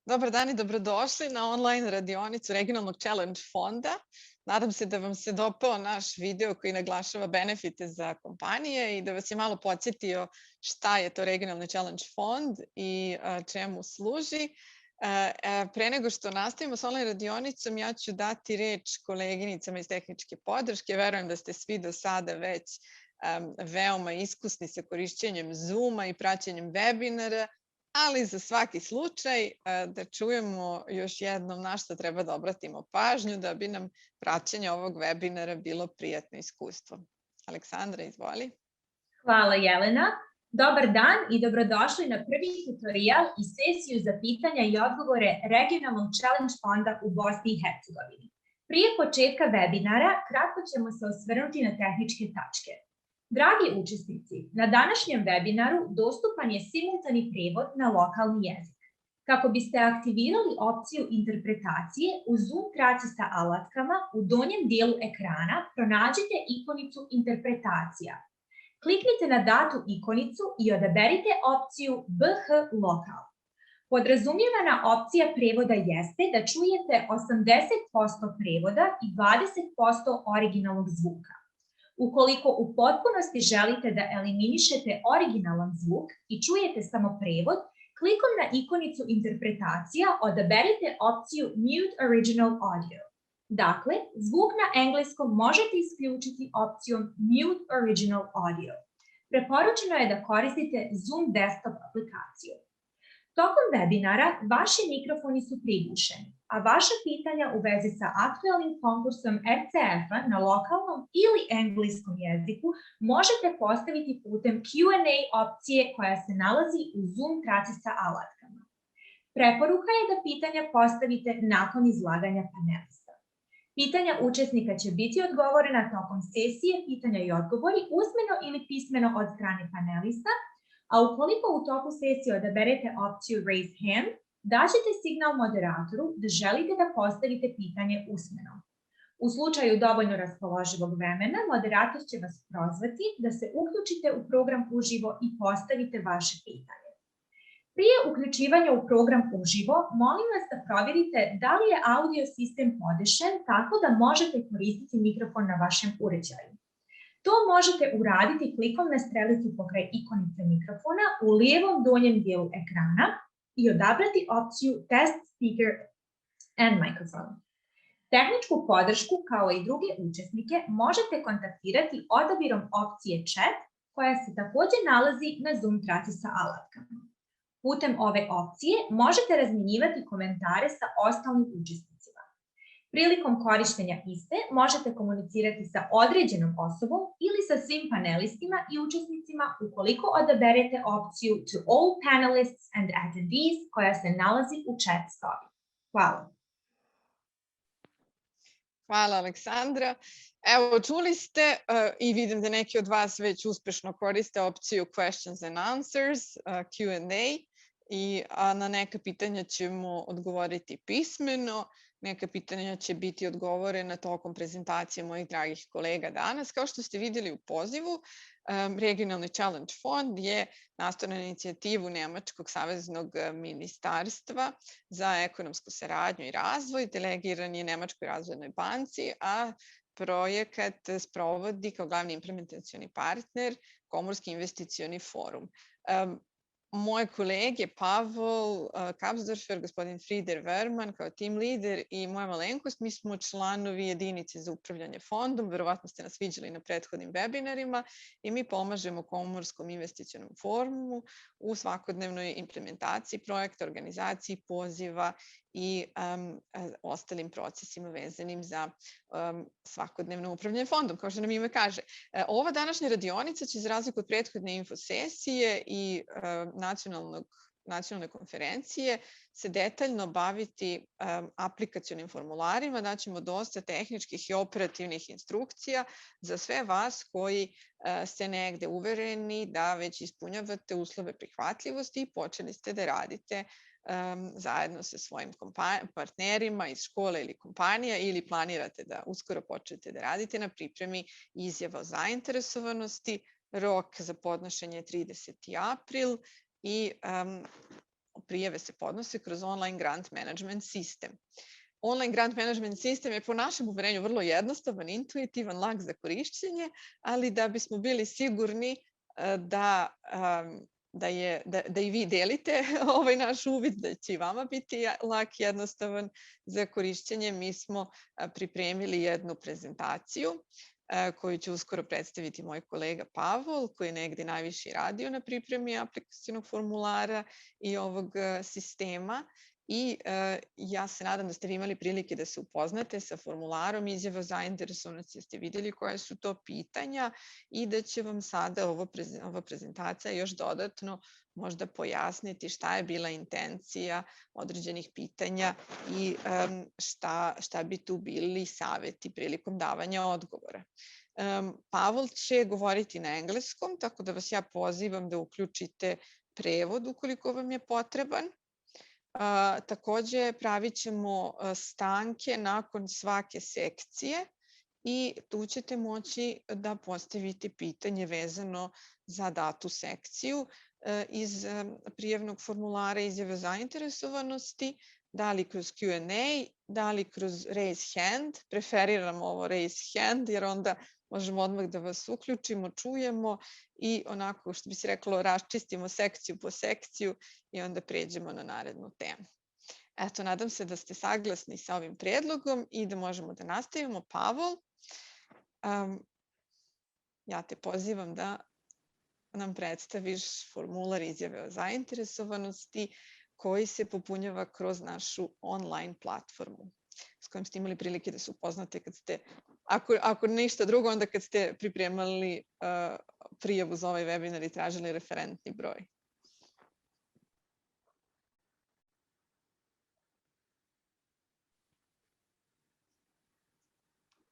Dobar dan i dobrodošli na online radionicu Regionalnog challenge fonda. Nadam se da vam se dopao naš video koji naglašava benefite za kompanije i da vas je malo podsjetio šta je to Regionalni challenge fond i čemu služi. Pre nego što nastavimo s online radionicom, ja ću dati reč koleginicama iz tehničke podrške. Verujem da ste svi do sada već veoma iskusni sa korišćenjem Zooma i praćenjem webinara, ali za svaki slučaj da čujemo još jednom na što treba da obratimo pažnju da bi nam praćenje ovog webinara bilo prijatno iskustvo. Aleksandra, izvoli. Hvala Jelena. Dobar dan i dobrodošli na prvi tutorial i sesiju za pitanja i odgovore Regionalnog challenge fonda u Bosni i Hercegovini. Prije početka webinara kratko ćemo se osvrnuti na tehničke tačke. Dragi učesnici, na današnjem webinaru dostupan je simultani prevod na lokalni jezik. Kako biste aktivirali opciju interpretacije u Zoom traci sa alatkama, u donjem dijelu ekrana pronađite ikonicu interpretacija. Kliknite na datu ikonicu i odaberite opciju BH Lokal. Podrazumijevana opcija prevoda jeste da čujete 80% prevoda i 20% originalnog zvuka. Ukoliko u potpunosti želite da eliminišete originalan zvuk i čujete samo prevod, klikom na ikonicu interpretacija odaberite opciju Mute Original Audio. Dakle, zvuk na engleskom možete isključiti opcijom Mute Original Audio. Preporučeno je da koristite Zoom desktop aplikaciju. Tokom webinara vaši mikrofoni su prigušeni, a vaša pitanja u vezi sa aktualnim konkursom RCF-a na lokalnom ili engleskom jeziku možete postaviti putem Q&A opcije koja se nalazi u Zoom traci sa alatkama. Preporuka je da pitanja postavite nakon izlaganja panelista. Pitanja učesnika će biti odgovorena tokom sesije pitanja i odgovori usmeno ili pismeno od strane panelista, a ukoliko u toku sesije odaberete opciju Raise Hand, daćete signal moderatoru da želite da postavite pitanje usmeno. U slučaju dovoljno raspoloživog vremena, moderator će vas prozvati da se uključite u program uživo i postavite vaše pitanje. Prije uključivanja u program uživo, molim vas da provjerite da li je audio sistem podešen tako da možete koristiti mikrofon na vašem uređaju. To možete uraditi klikom na strelicu pokraj ikonice mikrofona u lijevom donjem dijelu ekrana i odabrati opciju Test Speaker and Microphone. Tehničku podršku kao i druge učesnike možete kontaktirati odabirom opcije Chat koja se također nalazi na Zoom traci sa alatkama. Putem ove opcije možete razmjenjivati komentare sa ostalim učesnicima. Prilikom korištenja iste možete komunicirati sa određenom osobom ili sa svim panelistima i učesnicima ukoliko odaberete opciju To all panelists and attendees koja se nalazi u chat sobi. Hvala. Hvala, Aleksandra. Evo, čuli ste i vidim da neki od vas već uspešno koriste opciju Questions and Answers, Q&A, i na neka pitanja ćemo odgovoriti pismeno. Neka pitanja će biti odgovorena tokom prezentacije mojih dragih kolega danas. Kao što ste vidjeli u pozivu, Regionalni challenge fond je nastao na inicijativu Nemačkog saveznog ministarstva za ekonomsku saradnju i razvoj. Delegiran je Nemačkoj razvojnoj banci, a projekat sprovodi kao glavni implementacioni partner Komorski investicioni forum. Moje kolege Pavel Kapsdorfer, gospodin Frieder Verman kao team lider i moja malenkost, mi smo članovi jedinice za upravljanje fondom, verovatno ste nas viđali na prethodnim webinarima i mi pomažemo Komorskom investicionom forumu u svakodnevnoj implementaciji projekta, organizaciji poziva i ostalim procesima vezanim za svakodnevno upravljanje fondom, kao što nam ime kaže. Ova današnja radionica će za razliku od prethodne infosesije i nacionalne konferencije se detaljno baviti aplikacionim formularima, daćemo dosta tehničkih i operativnih instrukcija za sve vas koji ste negde uvereni da već ispunjavate uslove prihvatljivosti i počeli ste da radite zajedno sa svojim partnerima iz škole ili kompanija ili planirate da uskoro počnete da radite na pripremi izjava o zainteresovanosti. Rok za podnošenje je 30. april i prijave se podnose kroz online grant management sistem. Online grant management sistem je po našem uverenju vrlo jednostavan, intuitivan, lak za korišćenje, ali da bismo bili sigurni da i vi delite ovaj naš uvid, da će i vama biti lak i jednostavan za korišćenje, mi smo pripremili jednu prezentaciju koju će uskoro predstaviti moj kolega Pavol, koji je negdje najviše radio na pripremi aplikacionog formulara i ovog sistema. I ja se nadam da ste vi imali prilike da se upoznate sa formularom izjava zainteresovanosti, da ste vidjeli koje su to pitanja i da će vam sada ova prezentacija još dodatno možda pojasniti šta je bila intencija određenih pitanja i šta bi tu bili savjeti prilikom davanja odgovora. Pavol će govoriti na engleskom, tako da vas ja pozivam da uključite prevod ukoliko vam je potreban. Takođe pravit ćemo stanke nakon svake sekcije i tu ćete moći da postavite pitanje vezano za datu sekciju iz prijavnog formulara izjave zainteresovanosti, da li kroz Q&A, da li kroz raise hand. Preferiram ovo raise hand jer onda možemo odmah da vas uključimo, čujemo i onako, što bi se reklo, raščistimo sekciju po sekciju i onda pređemo na narednu temu. Eto, nadam se da ste saglasni sa ovim predlogom i da možemo da nastavimo. Pavol, ja te pozivam da nam predstaviš formular izjave o zainteresovanosti koji se popunjava kroz našu online platformu s kojom ste imali prilike da se upoznate kad ste, ako ništa drugo, onda kad ste pripremali prijavu za ovaj webinar i tražili referentni broj.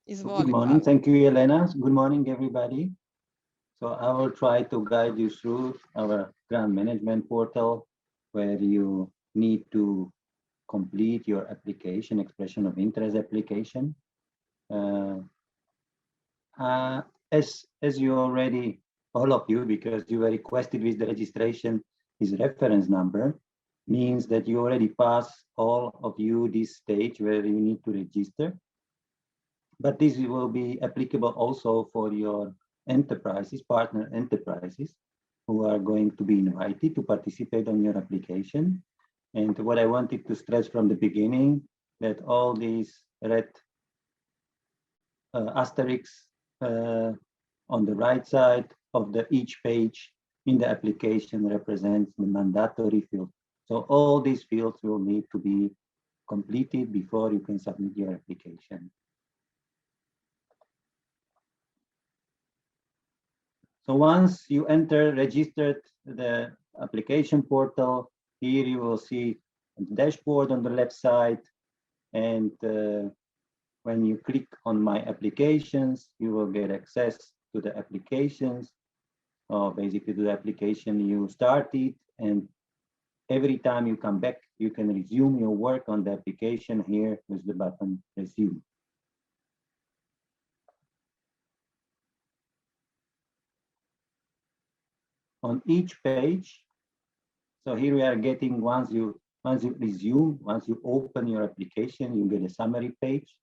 Good morning. Thank you, Jelena. Good morning, everybody. So I will try to guide you through our grant management portal where you need to complete your application, expression of interest application. As you already, all of you, because you were requested with the registration, is reference number, means that you already pass all of you this stage where you need to register. But this will be applicable also for your enterprises, partner enterprises, who are going to be invited to participate on your application. And what I wanted to stress from the beginning, that all these red asterisks on the right side of each page in the application represents the mandatory field. So all these fields will need to be completed before you can submit your application. So once you registered the application portal, here you will see the dashboard on the left side. And when you click on My Applications, you will get access to the applications, or basically to the application you started. And every time you come back, you can resume your work on the application here with the button Resume. On each page, so here we are getting, once you resume, once you open your application, you get a summary page.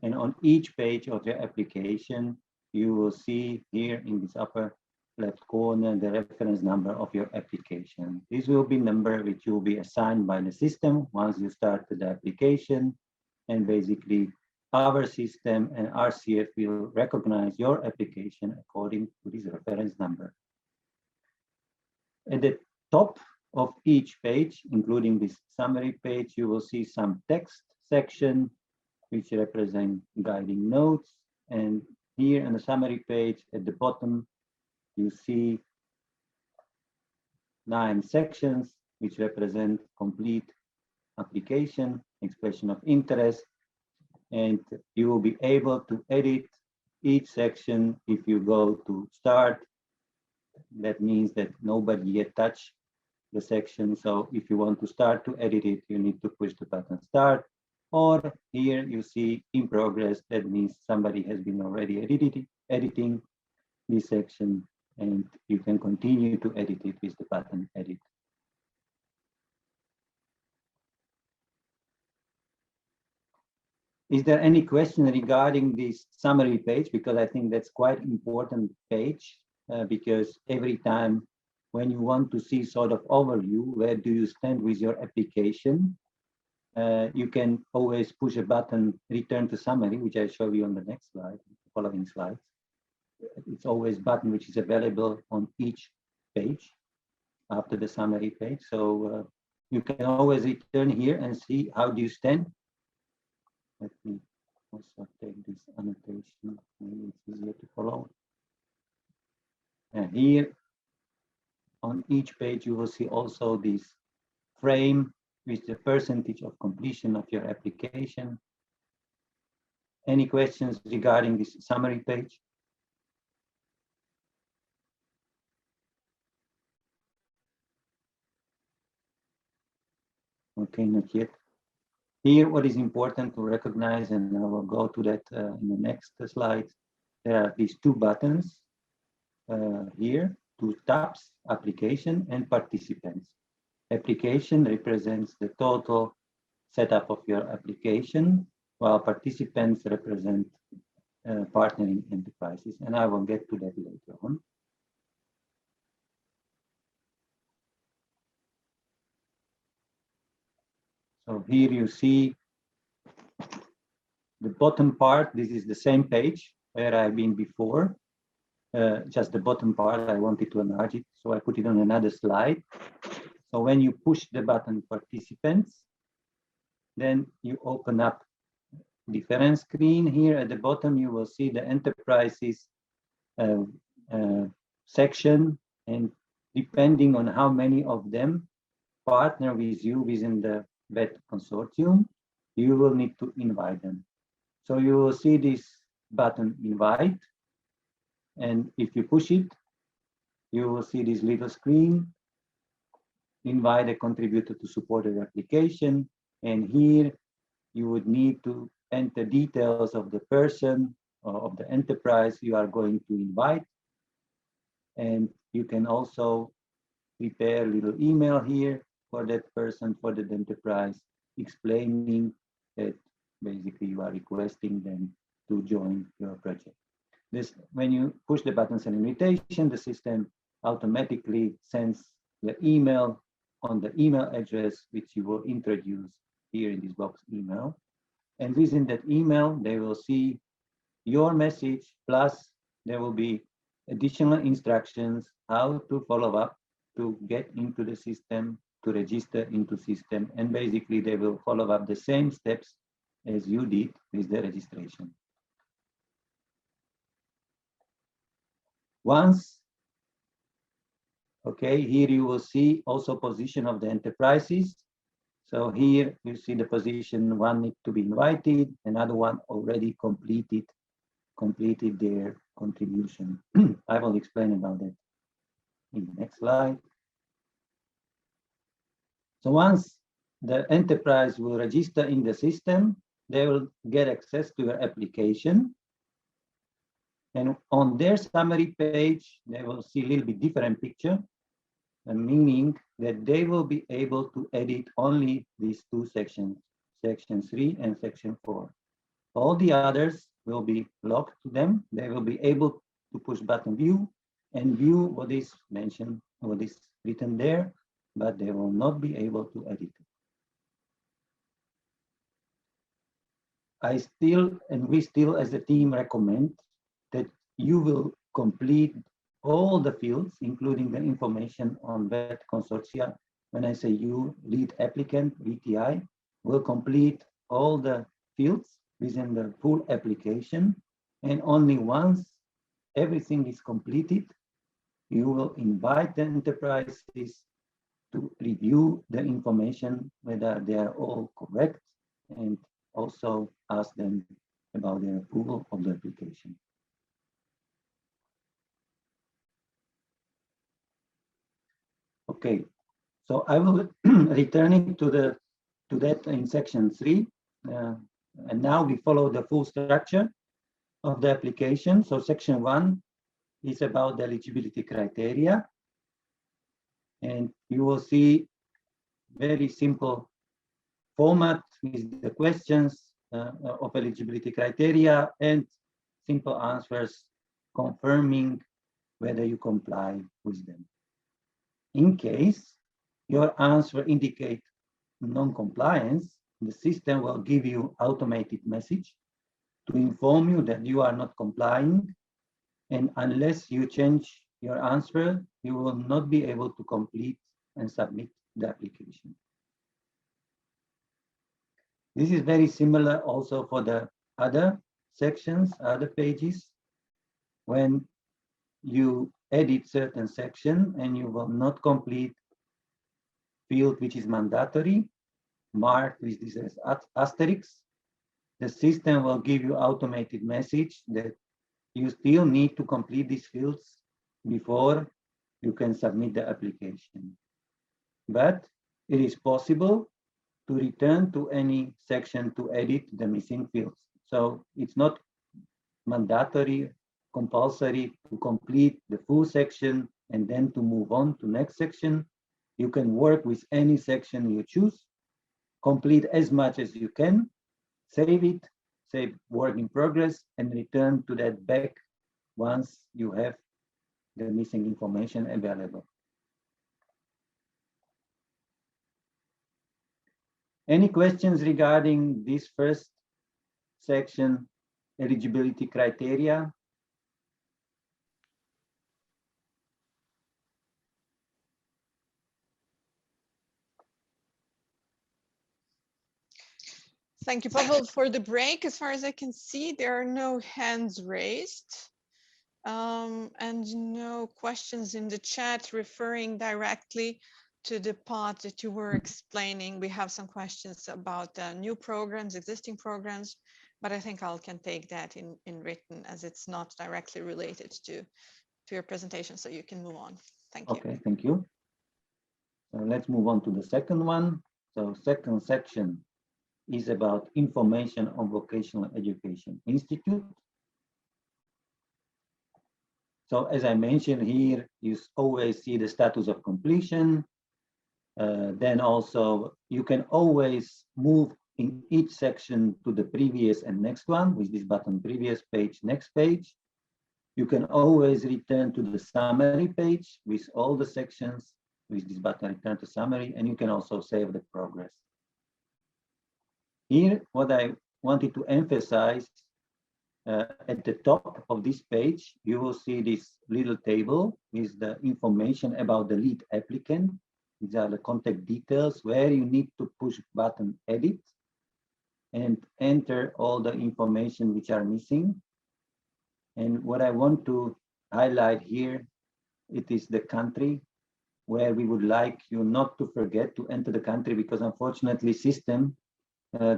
And on each page of your application, you will see here in this upper left corner the reference number of your application. This will be number which will be assigned by the system once you start the application. And basically, our system and RCF will recognize your application according to this reference number. At the top of each page, including this summary page, you will see some text section which represent guiding notes. And here on the summary page at the bottom, you see 9 sections which represent complete application, expression of interest. And you will be able to edit each section if you go to Start. That means that nobody yet touched the section. So if you want to start to edit it, you need to push the button Start. Or here you see In Progress. That means somebody has been already editing this section, and you can continue to edit it with the button Edit. is there any question regarding this summary page? Because I think that's quite important page, because every time when you want to see sort of overview, where do you stand with your application, you can always push a button, return to summary, which I show you on the next slide, following slides. It's always button which is available on each page after the summary page. So you can always return here and see how do you stand. Let me also take this annotation, maybe it's easier to follow. And here on each page, you will see also this frame with the percentage of completion of your application. Any questions regarding this summary page? Okay, not yet. Here, what is important to recognize, and I will go to that in the next slide, there are these two buttons here, two tabs, application and participants. Application represents the total setup of your application, while participants represent partnering enterprises, and I will get to that later on. So here you see the bottom part. This is the same page where I've been before. Just the bottom part, I wanted to enlarge it, so I put it on another slide. So when you push the button participants, then you open up different screen. Here at the bottom, you will see the enterprises section, and depending on how many of them partner with you within the 𝗏 consortium, you will need to invite them. So you will see this button invite, and if you push it, you will see this little screen, invite a contributor to support your application, and here you would need to enter details of the person or of the enterprise you are going to invite, and you can also prepare a little email here for that person, for that enterprise, explaining that basically you are requesting them to join your project. This, when you push the button send invitation, the system automatically sends the email on the email address which you will introduce here in this box email. And within that email, they will see your message, plus there will be additional instructions how to follow up to get into the system, to register into system, and basically they will follow up the same steps as you did with the registration. Once, okay, here you will see also position of the enterprises. So here you see the position, one need to be invited, another one already completed their contribution. I will explain about that in the next slide. So once the enterprise will register in the system, they will get access to your application. And on their summary page, they will see a little bit different picture, meaning that they will be able to edit only these two sections, section 3 and section 4. All the others will be locked to them. They will be able to push button view and view what is mentioned, what is written there, but they will not be able to edit it. I still, and we still as a team recommend that you will complete all the fields, including the information on 𝗏 consortia. When I say you, lead applicant, VTI, will complete all the fields within the full application. And only once everything is completed, you will invite the enterprises to review the information, whether they are all correct, and also ask them about their approval of the application. Okay, so I will returning to that in section 3, and now we follow the full structure of the application. So section 1 is about the eligibility criteria, and you will see very simple format with the questions of eligibility criteria, and simple answers confirming whether you comply with them. In case your answer indicates non-compliance, the system will give you automated message to inform you that you are not complying, and unless you change your answer, you will not be able to complete and submit the application. This is very similar also for the other sections, other pages. When you edit certain section and you will not complete field which is mandatory, marked with this as asterisk, the system will give you automated message that you still need to complete these fields before you can submit the application. But it is possible to return to any section to edit the missing fields. So it's not mandatory, compulsory to complete the full section and then to move on to next section. You can work with any section you choose, complete as much as you can, save it, save work in progress, and return to that back once you have the missing information available. Any questions regarding this first section, eligibility criteria? Thank you, Pavel, for the break. As far as I can see, there are no hands raised and no questions in the chat referring directly to the part that you were explaining. We have some questions about new programs, existing programs, but I think I can take that in written as it's not directly related to your presentation, so you can move on. Thank you. Okay, thank you. So let's move on to the second one. So second section is about information on vocational education institute. So as I mentioned here, you always see the status of completion. Then also you can always move in each section to the previous and next one with this button, previous page, next page. You can always return to the summary page with all the sections with this button, return to summary, and you can also save the progress. Here, what I wanted to emphasize, at the top of this page, you will see this little table with the information about the lead applicant. These are the contact details where you need to push button edit and enter all the information which are missing. And what I want to highlight here, it is the country where we would like you not to forget to enter the country, because unfortunately system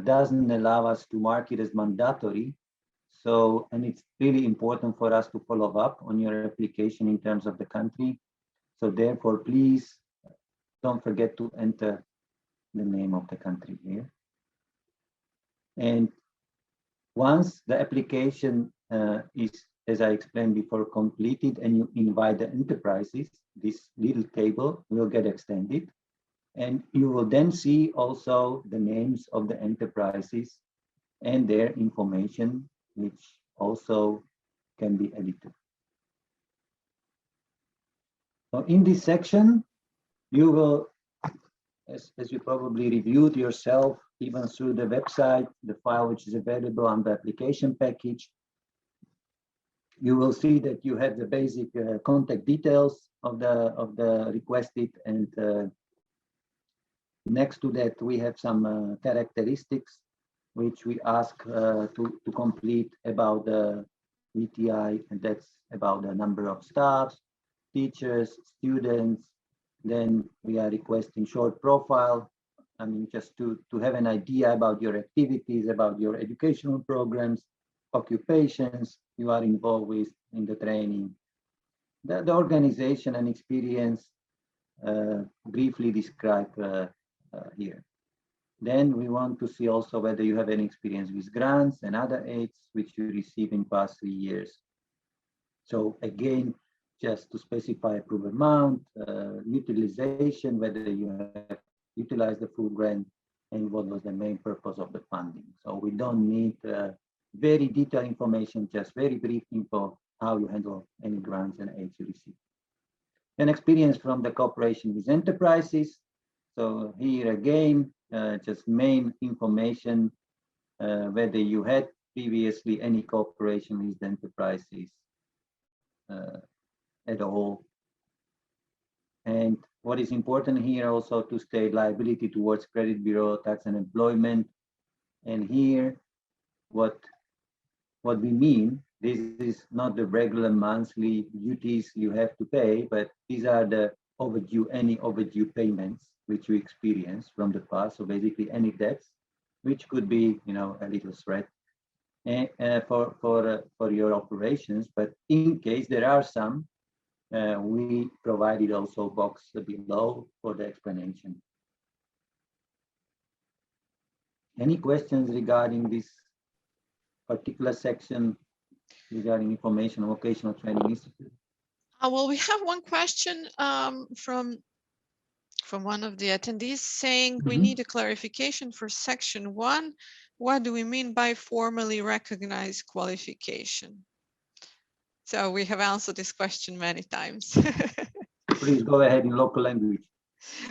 doesn't allow us to mark it as mandatory. So, and it's really important for us to follow up on your application in terms of the country. So therefore, please don't forget to enter the name of the country here. And once the application is, as I explained before, completed and you invite the enterprises, this little table will get extended. And you will then see also the names of the enterprises and their information, which also can be edited. So in this section, you will, as you probably reviewed yourself, even through the website, the file which is available on the application package, you will see that you have the basic contact details of the requested, and next to that we have some characteristics which we ask to complete about the VTI, and that's about the number of staffs, teachers, students. Then we are requesting short profile, I mean, just to have an idea about your activities, about your educational programs, occupations you are involved with in the training, the organization and experience briefly described here. Then we want to see also whether you have any experience with grants and other aids which you receive in past 3 years. So again, just to specify approval amount, utilization, whether you have utilized the full grant, and what was the main purpose of the funding. So we don't need very detailed information, just very brief info, how you handle any grants and aids you receive. An experience from the cooperation with enterprises. So here again, just main information, whether you had previously any cooperation with the enterprises at all. And what is important here also to state liability towards credit bureau, tax and employment. And here, what we mean, this is not the regular monthly duties you have to pay, but these are the any overdue payments which you experience from the past. So basically any debts, which could be, a little threat for your operations. But in case there are some, we provided also a box below for the explanation. Any questions regarding this particular section regarding information on vocational training institute? Well, we have one question from one of the attendees saying we need a clarification for section 1. What do we mean by formally recognized qualification? So we have answered this question many times. Please go ahead in local language.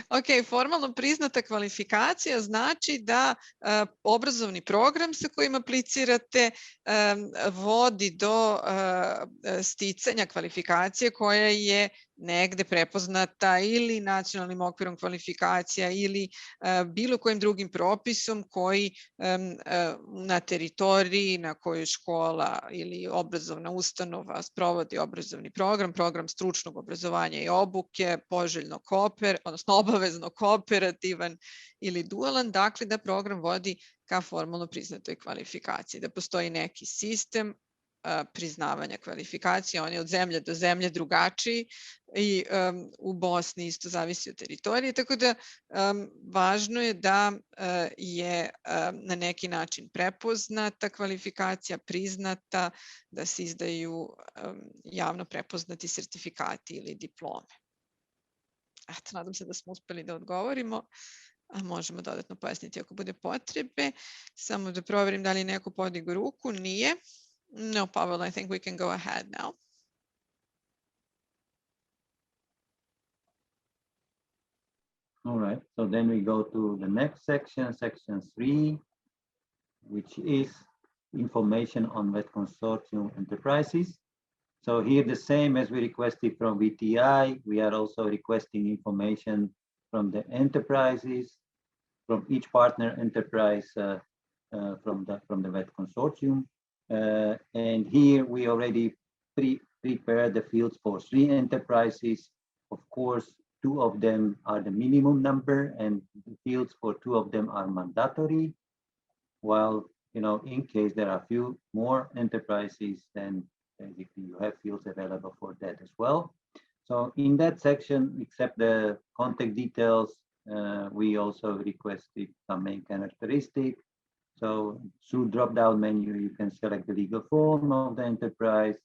Ok, formalno priznata kvalifikacija znači da obrazovni program sa kojim aplicirate vodi do sticanja kvalifikacije koja je negde prepoznata ili nacionalnim okvirom kvalifikacija ili bilo kojim drugim propisom koji na teritoriji na kojoj škola ili obrazovna ustanova sprovodi obrazovni program, program stručnog obrazovanja i obuke, poželjno odnosno obavezno kooperativan ili dualan, dakle da program vodi ka formalno priznatoj kvalifikaciji, da postoji neki sistem priznavanja kvalifikacija. On je od zemlje do zemlje drugačiji i u Bosni isto zavisi od teritorije, tako da važno je da je na neki način prepoznata kvalifikacija, priznata, da se izdaju javno prepoznati sertifikati ili diplome. Eto, nadam se da smo uspeli da odgovorimo, a možemo dodatno pojasniti ako bude potrebe. Samo da proverim da li neko podigao ruku. Nije. No, Pavel, I think we can go ahead now. All right, so then we go to the next section, section 3, which is information on web consortium enterprises. So here the same as we requested from VTI, we are also requesting information from the enterprises, from each partner enterprise from the web consortium. And here we already prepared the fields for 3 enterprises. Of course, 2 of them are the minimum number and the fields for 2 of them are mandatory. While, in case there are a few more enterprises, then basically you have fields available for that as well. So in that section, except the contact details, we also requested some main characteristic. So through drop-down menu, you can select the legal form of the enterprise.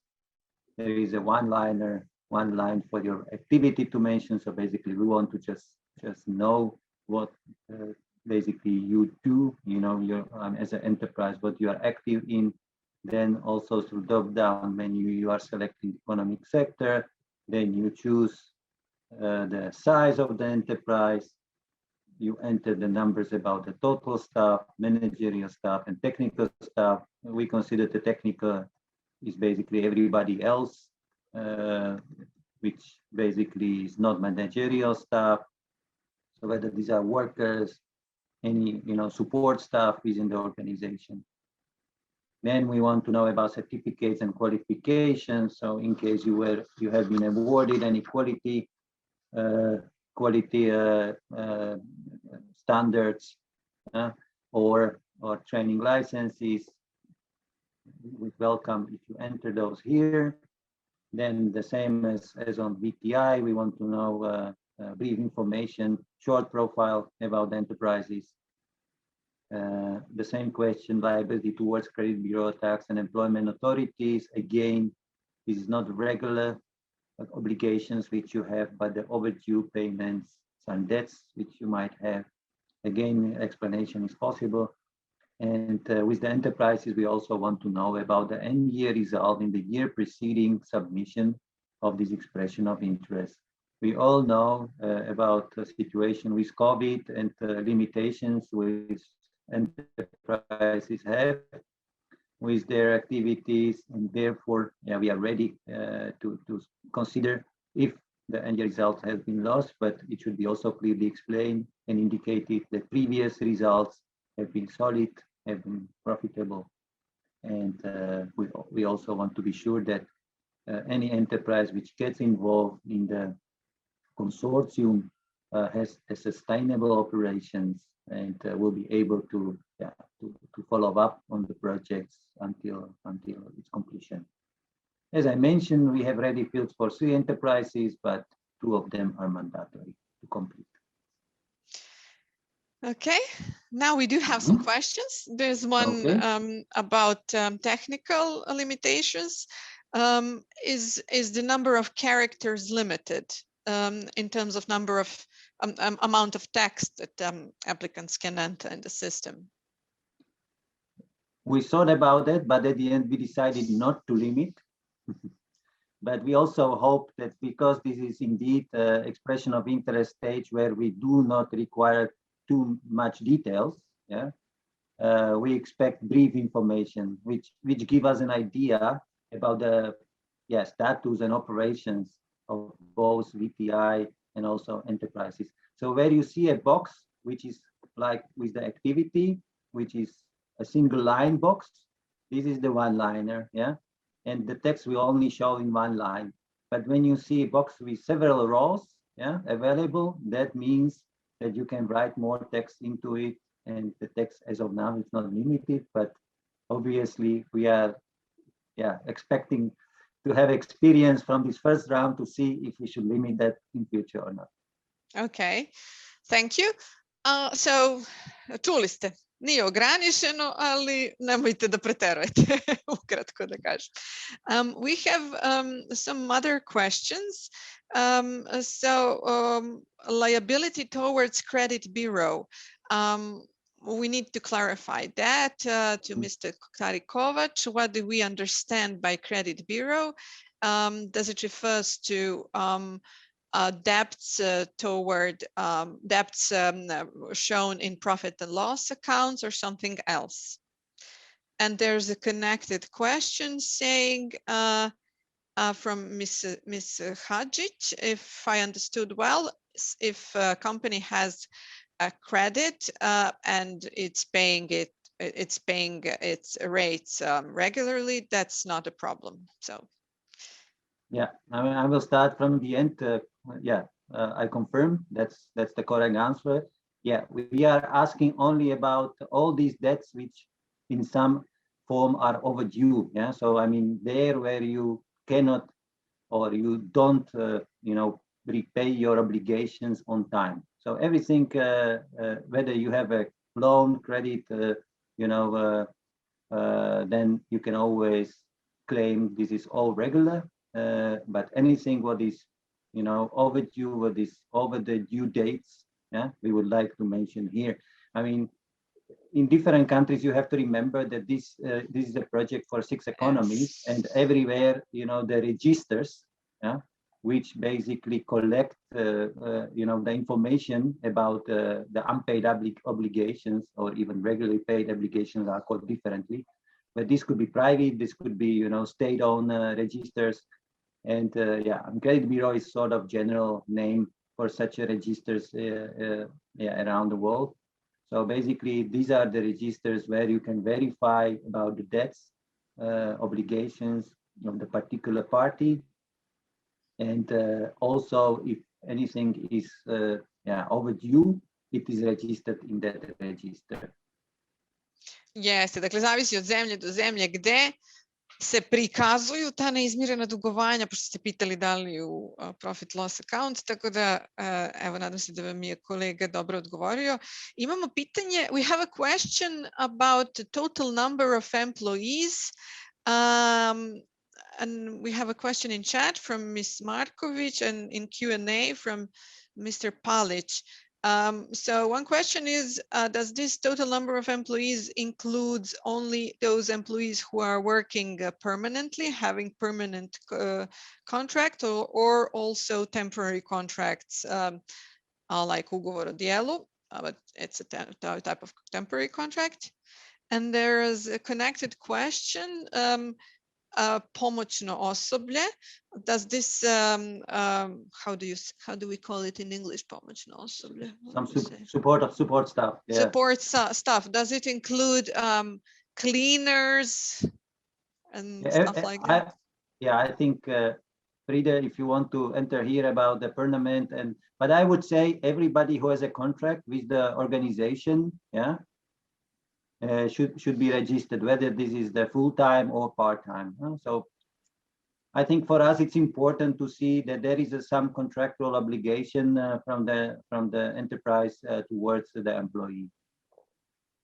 There is a one line for your activity to mention. So basically, we want to just know what basically you do, as an enterprise, what you are active in. Then also through drop-down menu, you are selecting economic sector. Then you choose the size of the enterprise. You enter the numbers about the total staff, managerial staff, and technical staff. We consider the technical is basically everybody else, which basically is not managerial staff. So whether these are workers, any support staff within the organization. Then we want to know about certificates and qualifications. So in case you have been awarded any quality standards or training licenses, we welcome if you enter those here. Then the same as on VTI, we want to know brief information, short profile about the enterprises. The same question, liability towards credit bureau, tax and employment authorities. Again, this is not regular obligations which you have, but the overdue payments and debts which you might have. again, explanation is possible. And with the enterprises, we also want to know about the end year result in the year preceding submission of this expression of interest. We all know about the situation with COVID and limitations which enterprises have with their activities, and therefore, yeah, we are ready to consider if the end year result has been lost, but it should be also clearly explained and indicated that previous results have been solid, have been profitable. And we also want to be sure that any enterprise which gets involved in the consortium has sustainable operations and will be able to follow up on the projects until its completion. As I mentioned, we have ready fields for 3 enterprises, but 2 of them are mandatory to complete. Okay, now we do have some questions. There's one about technical limitations. Is the number of characters limited in terms of number of amount of text that applicants can enter in the system? We thought about it, but at the end we decided not to limit. But we also hope that because this is indeed expression of interest stage where we do not require too much details, yeah, we expect brief information which give us an idea about the status and operations of both VTI and also enterprises. So where you see a box which is like with the activity, which is a single line box, this is the one-liner, yeah, and the text will only show in one line. But when you see a box with several rows, yeah, available, that means that you can write more text into it, and the text as of now is not limited, but obviously we are expecting to have experience from this first round to see if we should limit that in future or not. Okay, thank you. So, čuli ste, nije ograničeno, ali nemojte da preterujete, ukratko da kažem. We have some other questions. Liability towards credit bureau. We need to clarify that to Mr. 𝗪𝗀𝗏𝗏. What do we understand by credit bureau? Does it refers to debts toward debts shown in profit and loss accounts or something else? And there's a connected question saying from Ms. Hadžić, if I understood well, if a company has a credit and it's paying its rates regularly, that's not a problem. So yeah, I will start from the end. I confirm that's the correct answer. Yeah, we are asking only about all these debts which in some form are overdue. Yeah, so I mean there where you cannot or you don't repay your obligations on time. So everything, whether you have a loan, credit, then you can always claim this is all regular. But anything what is, overdue, what is over the due dates, yeah, we would like to mention here. I mean, in different countries, you have to remember that this is a project for 6 economies, and everywhere, the registers, yeah, which basically collect, the information about the unpaid obligations or even regularly paid obligations are called differently. But this could be private, this could be, state-owned registers. And credit bureau is sort of general name for such registers around the world. So basically, these are the registers where you can verify about the debts, obligations of the particular party. And also, if anything is overdue, it is registered in that register. Jeste, dakle, zavisi od zemlje do zemlje gde se prikazuju ta neizmirena dugovanja, pošto ste pitali da li u profit loss account, tako da, evo, nadam se da vam je kolega dobro odgovorio. Imamo pitanje, we have a question about the total number of employees, and we have a question in chat from Ms. Marković and in Q&A from Mr. Palić. So one question is, does this total number of employees includes only those employees who are working permanently, having permanent contract, or also temporary contracts, like ugovor o djelu, but it's a type of temporary contract? And there is a connected question. Pomoćno osoblje. Does this how do we call it in English? Pomoćno osoblje. Some support staff. Yeah. Support staff. Does it include cleaners and stuff like that? I think Frida, if you want to enter here about the permanent, but I would say everybody who has a contract with the organization, yeah, should be registered, whether this is the full-time or part-time. So I think for us it's important to see that there is some contractual obligation from the enterprise towards the employee,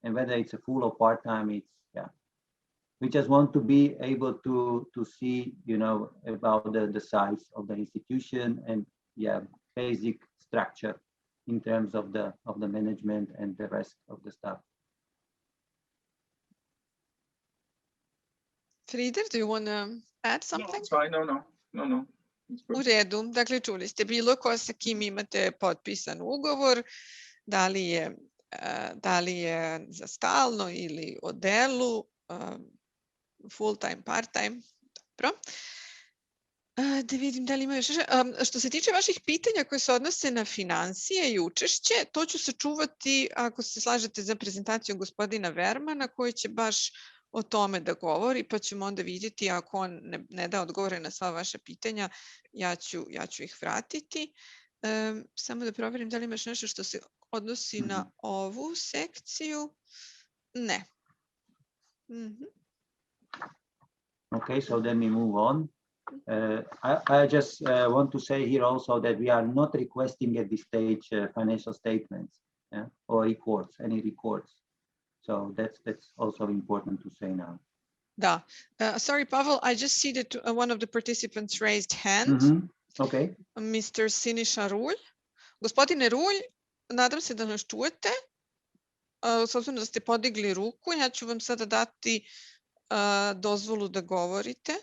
and whether it's a full or part-time, it's we just want to be able to see, you know, about the size of the institution and basic structure in terms of the management and the rest of the staff. Frieder, do you want to add something? No, it's fine. No. U redu, dakle čuli ste bilo ko sa kim imate potpisan ugovor, da li je za stalno ili o delu, full time, part time. Dobro. Da vidim da li ima još. Što se tiče vaših pitanja koje se odnose na financije i učešće, to ću sačuvati ako se slažete za prezentaciju gospodina 𝗏𝗏mana koji će baš o tome da govori, pa ćemo onda vidjeti ako on ne da odgovore na sva vaša pitanja, ja ću ih vratiti. Samo da provjerim da li imaš nešto što se odnosi na ovu sekciju. Ne. Okay, so then we move on. I just want to say here also that we are not requesting at this stage financial statements or reports, any reports. So that's also important to say now. Da. Sorry, Pavel, I just see that one of the participants raised hand. Okay. Mr. Siniša Rulj. Gospodine Rulj, nadam se da nas čujete. S obzirom da ste podigli ruku, ja ću vam sada dati dozvolu da govorite.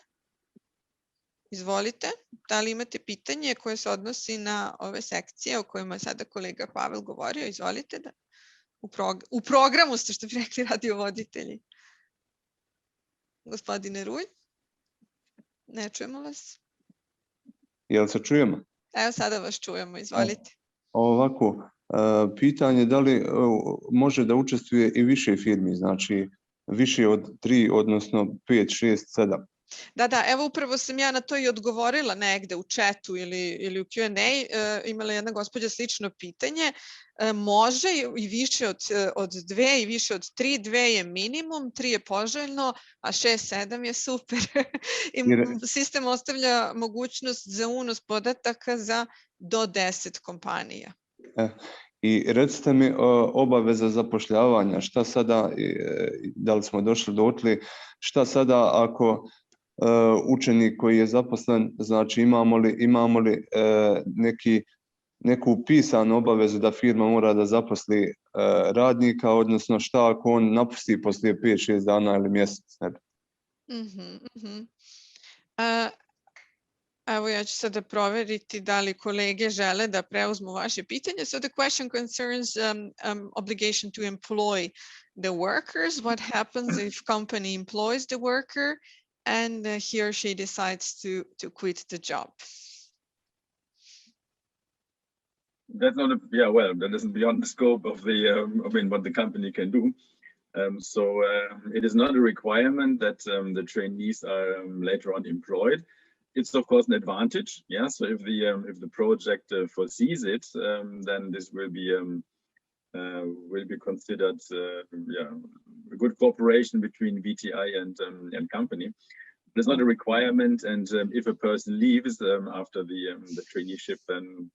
Izvolite. Da li imate pitanje koje se odnosi na ove sekcije o kojima je sada kolega Pavel govorio? Izvolite. Da. U programu ste, što bi rekli radiovoditelji. Gospodine Rulj, ne čujemo vas. Jel se čujemo? Evo sada vas čujemo, izvolite. Ovako, pitanje da li može da učestvuje i više firmi, znači više od 3, odnosno 5, 6, 7. Da, evo upravo sam ja na to i odgovorila negde u chatu ili u Q&A. Imala jedna gospođa slično pitanje. Može i više od 2 i više od 3. 2 je minimum, 3 je poželjno, a 6, 7 je super. I sistem ostavlja mogućnost za unos podataka za do 10 kompanija. I recite mi obaveza zapošljavanja, šta sada, da li smo došli dotle, šta sada ako učenik koji je zaposlen, znači imamo li neku pisanu obavezu da firma mora da zaposli radnika, odnosno šta ako on napusti poslije 5-6 dana ili mjesec? Evo ja ću sada provjeriti da li kolege žele da preuzmu vaše pitanje. So the question concerns obligation to employ the workers. What happens if company employs the worker and he or she decides to quit the job? That's not that isn't beyond the scope of the what the company can do. It is not a requirement that the trainees are later on employed. It's of course an advantage, so if the project foresees it, then this will be considered a good cooperation between VTI and company. But it's not a requirement, and if a person leaves after the traineeship, then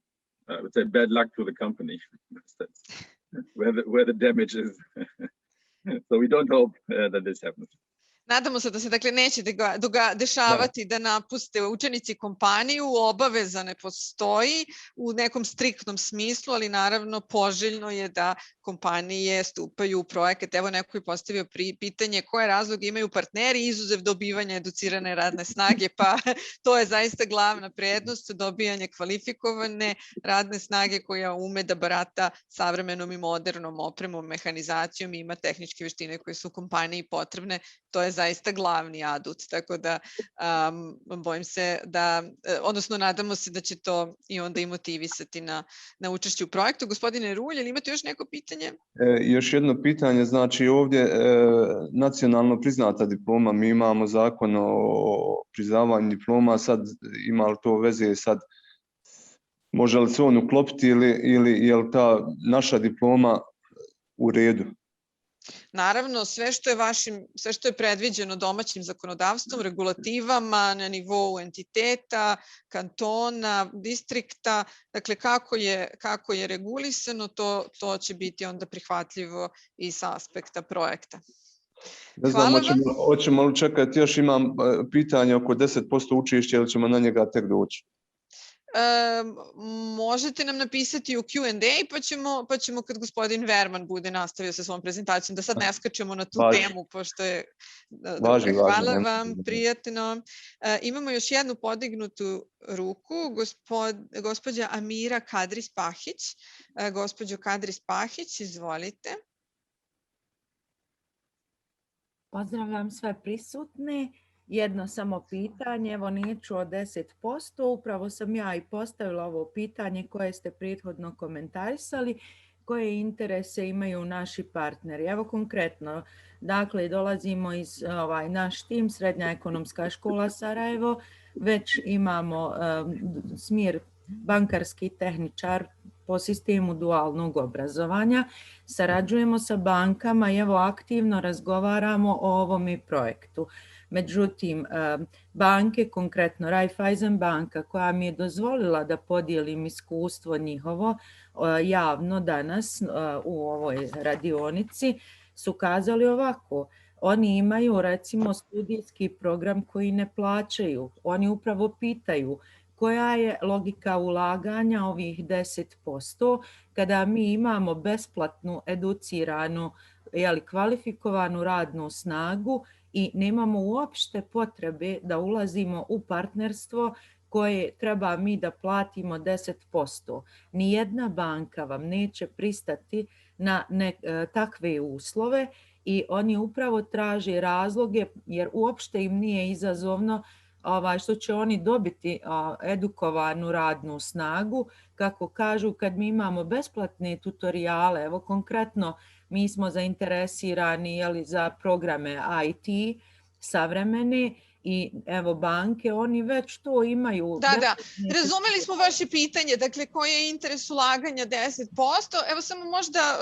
I would say bad luck to the company. That's where the damage is. So we don't hope that this happens. Nadamo se da se dakle neće dešavati da napuste učenici kompaniju, obaveza ne postoji u nekom striktnom smislu, ali naravno poželjno je da kompanije stupaju u projekat. Evo neko je postavio pitanje koje razloge imaju partneri izuzev dobivanja educirane radne snage, pa to je zaista glavna prednost, dobijanje kvalifikovane radne snage koja ume da barata savremenom i modernom opremom, mehanizacijom i ima tehničke veštine koje su kompaniji potrebne. To je zaista glavni adut, tako da bojim se da, odnosno nadamo se da će to i onda i motivisati na učešću u projektu. Gospodine Rulj, ili imate još neko pitanje? Još jedno pitanje, znači ovdje nacionalno priznata diploma, mi imamo zakon o priznavanju diploma, sad ima li to veze sad, može li se on uklopiti ili je li ta naša diploma u redu? Naravno, sve što je predviđeno domaćim zakonodavstvom, regulativama na nivou entiteta, kantona, distrikta, dakle kako je regulisano, to će biti onda prihvatljivo i sa aspekta projekta. Ne znam, hoćemo li čekati, još imam pitanje oko 10% učešća ili ćemo na njega tek doći? Možete nam napisati u Q&A pa ćemo kad gospodin Verman bude nastavio sa svom prezentacijom, da sad ne skačemo na tu temu, pošto je... Hvala vam, prijatno. Imamo još jednu podignutu ruku, gospođa 𝗵𝗲𝗥𝗲𝗴𝗶. Gospođo 𝗕𝗲𝗥𝗲𝗴𝗶, izvolite. Pozdravljam sve prisutne. Jedno samo pitanje, evo neću o 10%, upravo sam ja i postavila ovo pitanje koje ste prethodno komentarisali, koje interese imaju naši partneri. Evo konkretno, dakle dolazimo iz naš tim, Srednja ekonomska škola Sarajevo, već imamo smjer bankarski tehničar po sistemu dualnog obrazovanja, sarađujemo sa bankama i evo aktivno razgovaramo o ovome projektu. Međutim, banke, konkretno Raiffeisen banka, koja mi je dozvolila da podijelim iskustvo njihovo javno danas u ovoj radionici, su kazali ovako: oni imaju recimo studijski program koji ne plaćaju. Oni upravo pitaju koja je logika ulaganja ovih 10% kada mi imamo besplatnu, educiranu, kvalifikovanu radnu snagu i nemamo uopšte potrebe da ulazimo u partnerstvo koje treba mi da platimo 10%. Nijedna banka vam neće pristati na takve uslove i oni upravo traže razloge jer uopšte im nije izazovno što će oni dobiti edukovanu radnu snagu. Kako kažu, kad mi imamo besplatne tutoriale, evo konkretno mi smo zainteresirani za programe IT savremene i evo banke, oni već to imaju. Da, razumeli smo vaše pitanje, dakle koji je interes ulaganja 10%, evo samo možda,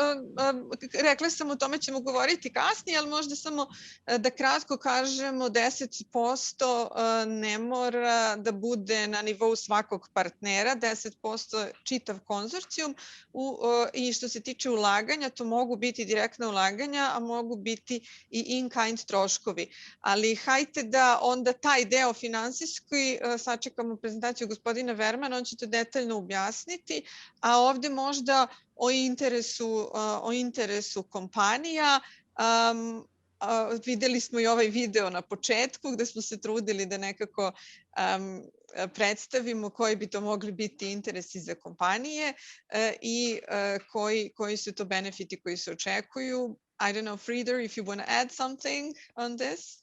rekla sam o tome ćemo govoriti kasnije, ali možda samo da kratko kažemo 10% ne mora da bude na nivou svakog partnera, 10% čitav konzorcijum i što se tiče ulaganja, to mogu biti direktna ulaganja, a mogu biti i in-kind troškovi, ali hajte da onda taj deo finansijski, sačekamo prezentaciju gospodina Vermana, on će to detaljno objasniti, a ovde možda o interesu kompanija. Videli smo i ovaj video na početku gde smo se trudili da nekako predstavimo koji bi to mogli biti interesi za kompanije i koji su to benefiti koji se očekuju. I don't know, Frieder, if you want to add something on this?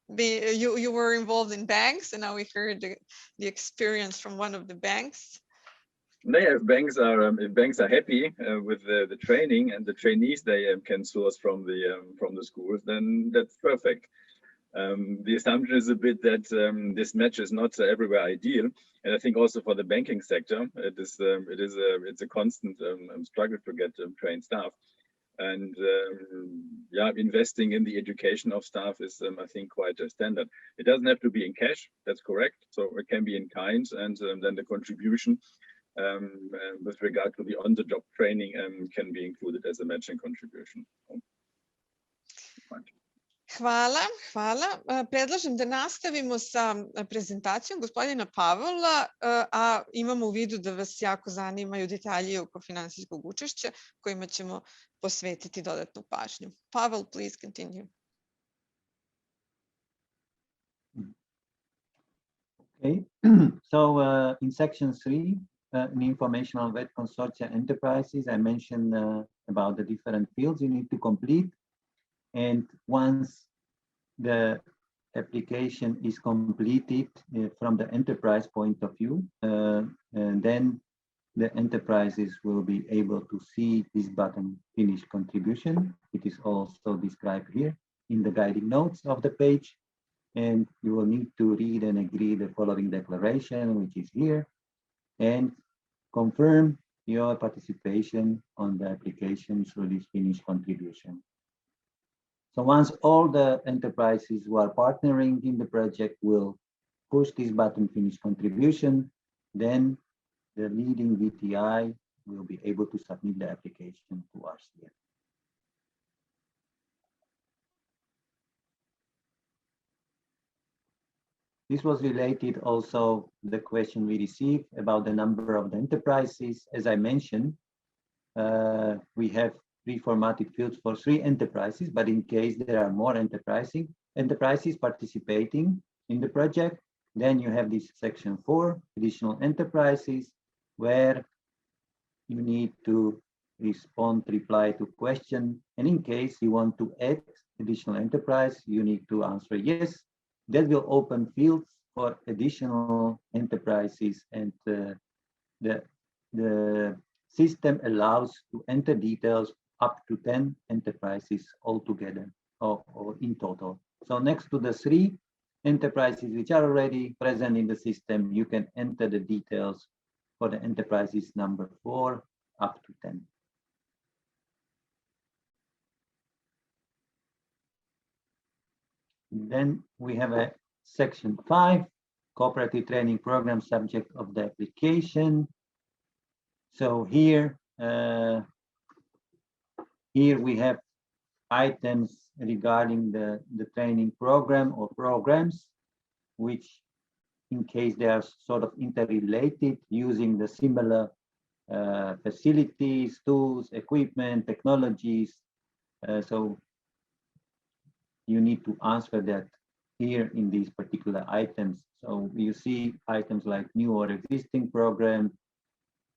You were involved in banks, and now we heard the experience from one of the banks. No, yeah, if banks are happy with the training and the trainees they can source from the schools, then that's perfect. The assumption is a bit that this match is not everywhere ideal, and I think also for the banking sector, it's a constant struggle to get trained staff. And investing in the education of staff is, I think, quite a standard. It doesn't have to be in cash, that's correct. So it can be in kind, and then the contribution with regard to the on-the-job training can be included as a matching contribution. Hvala, hvala. Predlažem da nastavimo sa prezentacijom gospodina Pavla, a imamo u vidu da vas jako zanimaju detalji oko finansijskog učešća kojima ćemo posvetiti dodatnu pažnju. Pavel, please continue. Okay, so in section 3, in information on vet consortia enterprises, I mentioned about the different fields you need to complete. And once the application is completed from the enterprise point of view, and then the enterprises will be able to see this button, finish contribution. It is also described here in the guiding notes of the page. And you will need to read and agree the following declaration, which is here, and confirm your participation on the application through this finish contribution. So once all the enterprises who are partnering in the project will push this button, finish contribution, then the leading VTI will be able to submit the application to RCF. This was related also the question we received about the number of the enterprises. As I mentioned, we have pre-formatted fields for 3 enterprises, but in case there are more enterprises participating in the project, then you have this section 4, additional enterprises, where you need to reply to question. And in case you want to add additional enterprise, you need to answer yes. That will open fields for additional enterprises, and the system allows to enter details up to 10 enterprises altogether or in total. So next to the 3 enterprises which are already present in the system, you can enter the details for the enterprises number 4 up to 10. Then we have a section 5, cooperative training program subject of the application. So here we have items regarding the training program or programs, which in case they are sort of interrelated, using the similar facilities, tools, equipment, technologies. So you need to answer that here in these particular items. So you see items like new or existing program,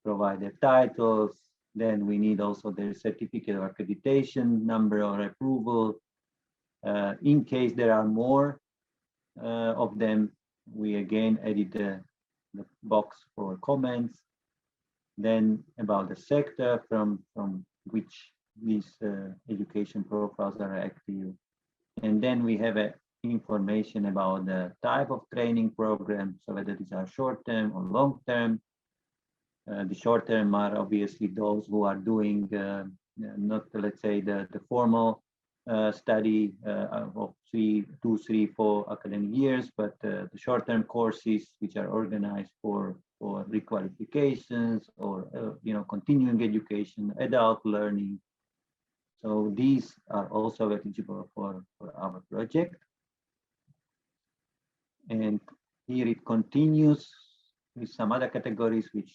provide their titles, then we need also their certificate of accreditation, number or approval. In case there are more of them, we again edit the box for comments. Then about the sector from which these education profiles are active. And then we have information about the type of training program, so whether these are short-term or long-term. The short-term are obviously those who are doing not, let's say, the formal study of 2, 3, 4 academic years, but the short-term courses which are organized for requalifications or continuing education, adult learning. So these are also eligible for our project. And here it continues with some other categories which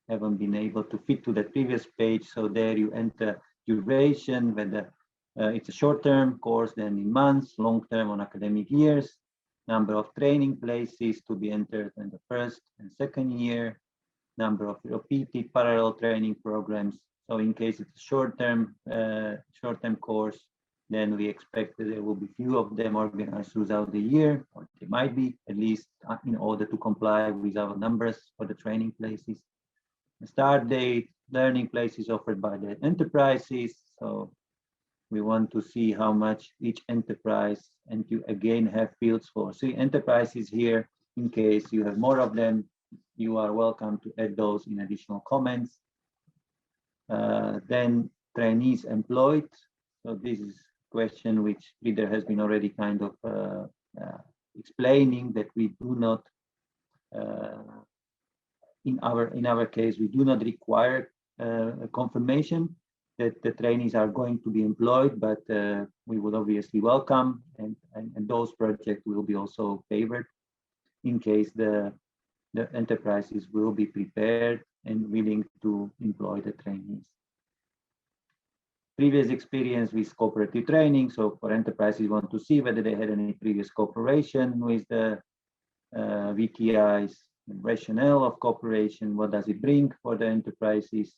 haven't been able to fit to the previous page. So there you enter duration, whether it's a short-term course, then in months, long-term on academic years, number of training places to be entered in the first and second year, number of repeated parallel training programs. So in case it's a short-term course, then we expect that there will be few of them organized throughout the year, or they might be at least in order to comply with our numbers for the training places. The start date, learning places offered by the enterprises. So we want to see how much each enterprise, and you again have fields for 3 enterprises here. In case you have more of them, you are welcome to add those in additional comments. Then trainees employed. So this is a question which Peter has been already kind of explaining, that we do not, in our case, we do not require a confirmation that the trainees are going to be employed, but we would obviously welcome, and those projects will be also favored in case the enterprises will be prepared and willing to employ the trainees. Previous experience with cooperative training, so for enterprises want to see whether they had any previous cooperation with the VTIs, and rationale of cooperation, what does it bring for the enterprises,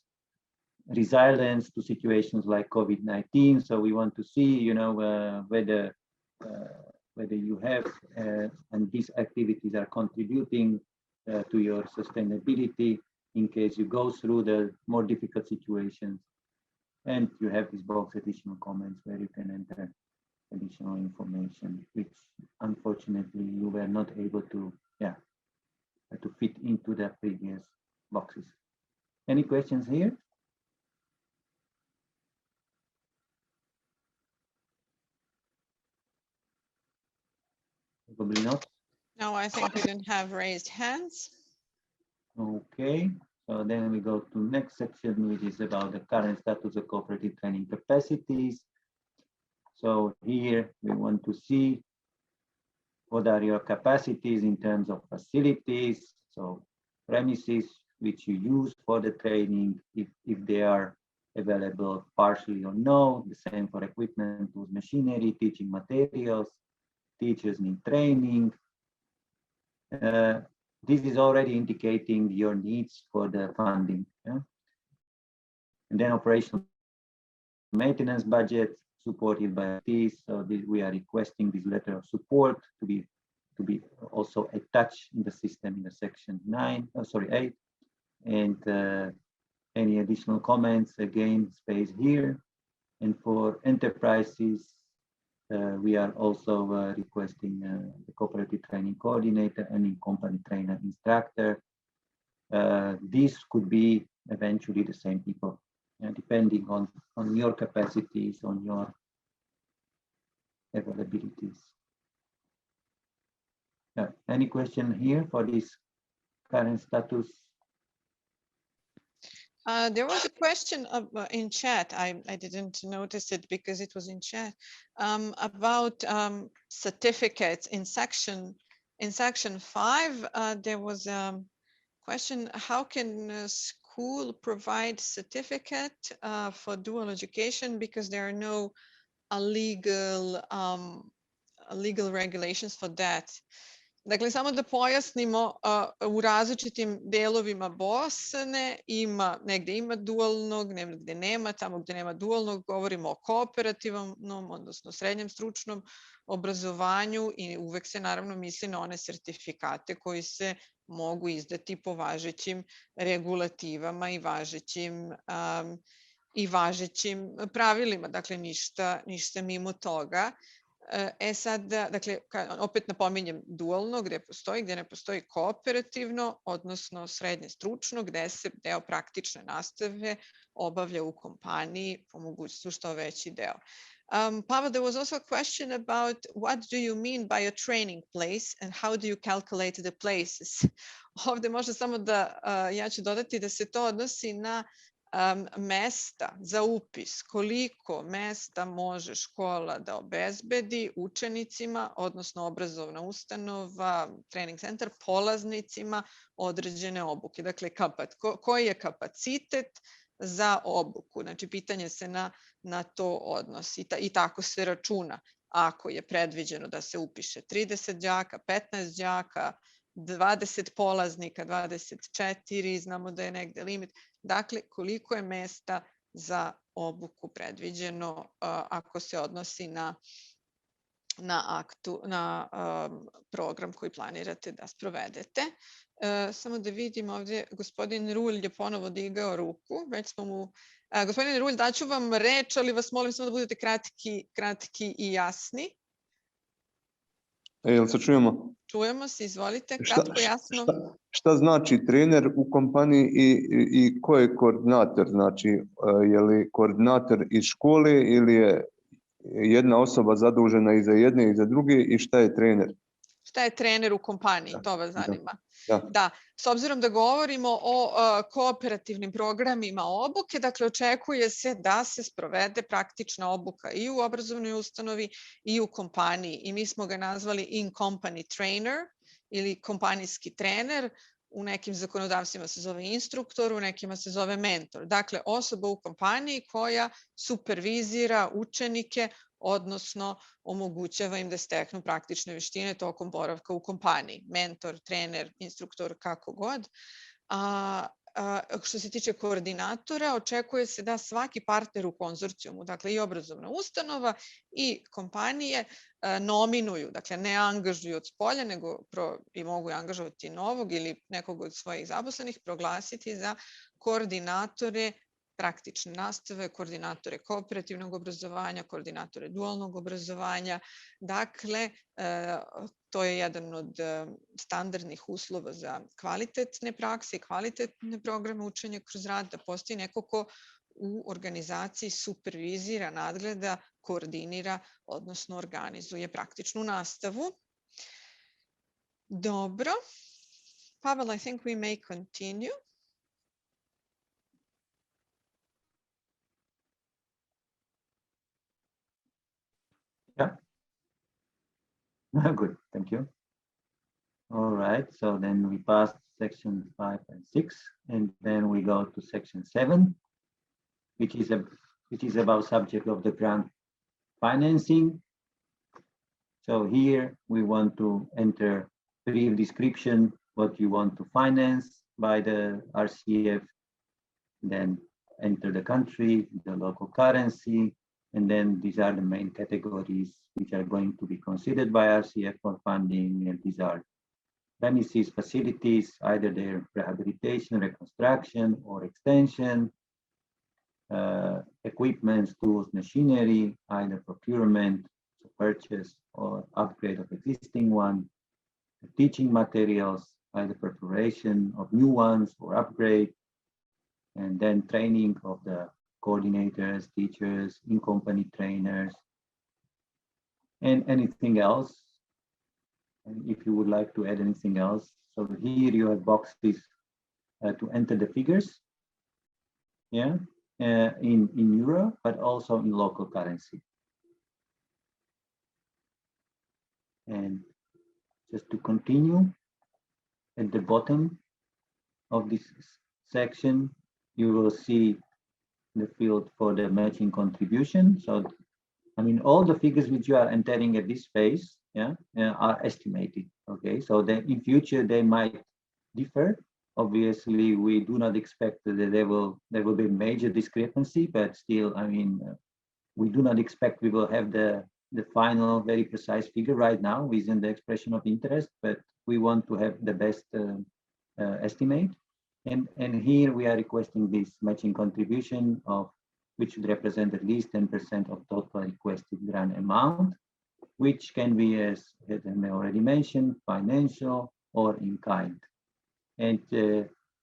resilience to situations like COVID-19. So we want to see, you know, whether you have and these activities are contributing to your sustainability in case you go through the more difficult situations. And you have these box additional comments where you can enter additional information, which unfortunately you were not able to, to fit into the previous boxes. Any questions here? Probably not. No, I think we didn't have raised hands. Okay, so then we go to next section, which is about the current status of cooperative training capacities. So here we want to see what are your capacities in terms of facilities, so premises which you use for the training, if they are available partially or no, the same for equipment, tools, machinery, teaching materials, teachers need training. This is already indicating your needs for the funding. Yeah? And then operational maintenance budget supported by this. So we are requesting this letter of support to be also attached in the system in the section 8. And any additional comments, again, space here. And for enterprises, we are also requesting the cooperative training coordinator and in-company trainer instructor. These could be eventually the same people, depending on your capacities, on your availabilities. Any question here for this current status? There was a question in chat. I didn't notice it because it was in chat about certificates in section 5. There was a question: how can a school provide certificate for dual education, because there are no legal regulations for that? Dakle, samo da pojasnimo, u različitim delovima Bosne negdje ima dualnog, negdje nema. Tamo gdje nema dualnog govorimo o kooperativnom, odnosno srednjem stručnom obrazovanju, i uvek se naravno misli na one sertifikate koji se mogu izdati po važećim regulativama i važećim pravilima. Dakle, ništa mimo toga. Sad, dakle, opet napominjem dualno gdje ne postoji kooperativno, odnosno srednje stručno, gdje se deo praktične nastave obavlja u kompaniji, po mogućstvu što veći deo. Pava, there was also a question about what do you mean by a training place and how do you calculate the places? Ovdje možda samo da ja ću dodati da se to odnosi na mesta za upis, koliko mesta može škola da obezbedi učenicima, odnosno obrazovna ustanova, trening centar, polaznicima određene obuke. Dakle, koji je kapacitet za obuku? Znači, pitanje se na to odnosi i tako se računa. Ako je predviđeno da se upiše 30 đaka, 15 đaka, 20 polaznika, 24, znamo da je negde limit. Dakle, koliko je mesta za obuku predviđeno ako se odnosi na program koji planirate da sprovedete. Samo da vidim ovdje, gospodin Rulj je ponovo digao ruku. Već smo mu... Gospodine Rulj, daću vam reč, ali vas molim samo da budete kratki i jasni. Jel se čujemo? Čujemo se, izvolite, kratko, jasno. Šta znači trener u kompaniji i ko je koordinator? Znači, je li koordinator iz škole ili je jedna osoba zadužena i za jedne i za druge, i šta je trener? Šta je trener u kompaniji? To vas zanima. Da. Da, s obzirom da govorimo o kooperativnim programima obuke, dakle očekuje se da se sprovede praktična obuka i u obrazovnoj ustanovi i u kompaniji. I mi smo ga nazvali in-company trainer ili kompanijski trener. U nekim zakonodavstvima se zove instruktor, u nekima se zove mentor. Dakle, osoba u kompaniji koja supervizira učenike, odnosno omogućava im da steknu praktične veštine tokom boravka u kompaniji. Mentor, trener, instruktor, kako god. Što se tiče koordinatora, očekuje se da svaki partner u konzorcijumu, dakle i obrazovna ustanova i kompanije, nominuju, dakle ne angažuju od spolja, nego i mogu angažovati novog ili nekog od svojih zaposlenih, proglasiti za koordinatore praktične nastave, koordinatore kooperativnog obrazovanja, koordinatore dualnog obrazovanja. Dakle, to je jedan od standardnih uslova za kvalitetne prakse i kvalitetne programe učenja kroz rad, da postoji neko ko u organizaciji supervizira, nadgleda, koordinira, odnosno organizuje praktičnu nastavu. Dobro. Pavel, I think we may continue. Yeah. Good, thank you. All right, so then we passed section 5 and 6, and then we go to section 7, which is about subject of the grant financing. So here we want to enter brief description what you want to finance by the RCF, then enter the country, the local currency, and then these are the main categories which are going to be considered by RCF for funding, and these are premises, facilities, either their rehabilitation, reconstruction, or extension, equipment, tools, machinery, either procurement, purchase, or upgrade of existing one, teaching materials, either preparation of new ones or upgrade, and then training of the coordinators, teachers, in-company trainers, and anything else. And if you would like to add anything else, so here you have boxes to enter the figures, yeah, in euro, but also in local currency. And just to continue, at the bottom of this section, you will see the field for the matching contribution. So, I mean, all the figures which you are entering at this phase, yeah, are estimated. Okay, so then in future they might differ. Obviously, we do not expect that there will be major discrepancy, but still, I mean, we do not expect we will have the final very precise figure right now within the expression of interest, but we want to have the best estimate. And here we are requesting this matching contribution of which should represent at least 10% of total requested grant amount, which can be, as I already mentioned, financial or in kind. And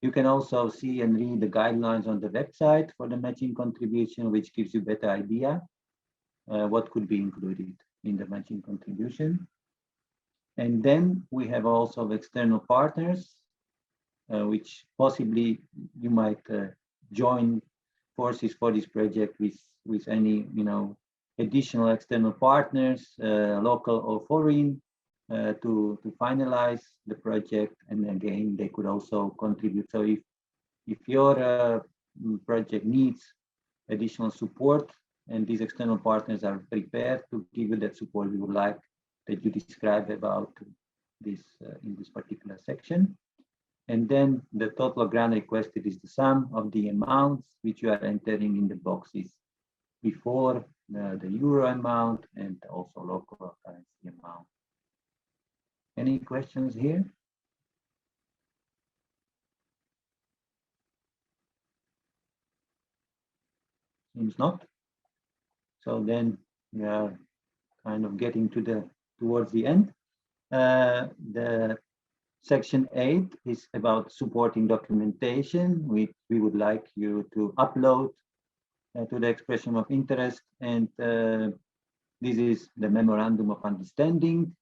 you can also see and read the guidelines on the website for the matching contribution, which gives you a better idea what could be included in the matching contribution. And then we have also external partners, which possibly you might join forces for this project with any, you know, additional external partners, local or foreign, to finalize the project. And again, they could also contribute. So if your project needs additional support and these external partners are prepared to give you that support, we would like that you describe about this in this particular section. And then the total grant requested is the sum of the amounts which you are entering in the boxes before the euro amount and also local currency amount. Any questions here? Seems not. So then we are kind of getting towards the end. The Section 8 is about supporting documentation, which we would like you to upload to the expression of interest. And this is the memorandum of understanding,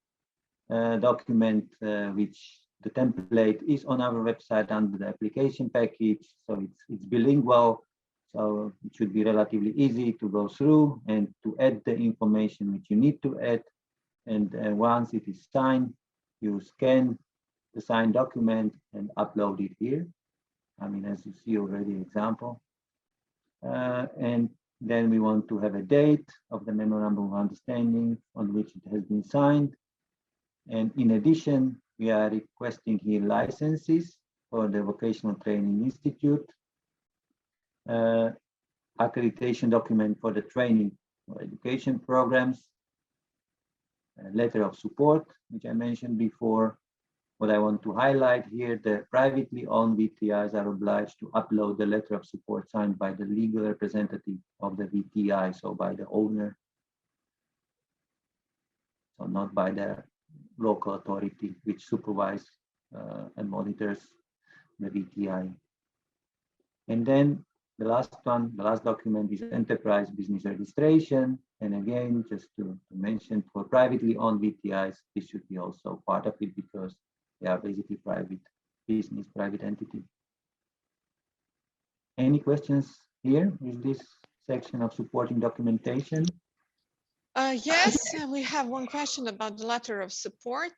document, which the template is on our website under the application package. So it's bilingual. So it should be relatively easy to go through and to add the information which you need to add. And once it is signed, you scan the signed document and upload it here. I mean, as you see already, example. And then we want to have a date of the memorandum of understanding on which it has been signed. And in addition, we are requesting here licenses for the Vocational Training Institute, accreditation document for the training or education programs, a letter of support, which I mentioned before. What I want to highlight here, the privately owned VTIs are obliged to upload the letter of support signed by the legal representative of the VTI, so by the owner, so not by the local authority which supervises and monitors the VTI. And then the last one, the last document is enterprise business registration. And again, just to mention, for privately owned VTIs, this should be also part of it because they are basically private business, private entity. Any questions here in this section of supporting documentation? Yes, we have one question about the letter of support.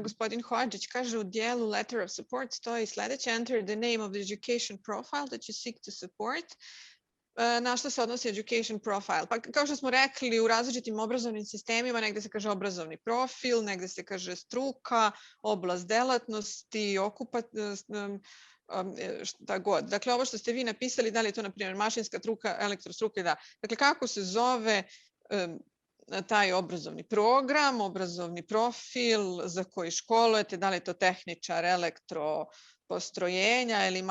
Gospodin Hodžić kaže u dijelu letter of support stoji sljedeće: enter the name of the education profile that you seek to support. Na što se odnosi education profile? Pa kao što smo rekli, u različitim obrazovnim sistemima negde se kaže obrazovni profil, negde se kaže struka, oblast delatnosti, šta god. Dakle, ovo što ste vi napisali, da li je to, na primjer, mašinska struka, elektrostruka, da. Dakle, kako se zove taj obrazovni program, obrazovni profil za koji školujete, da li je to tehničar elektropostrojenja ili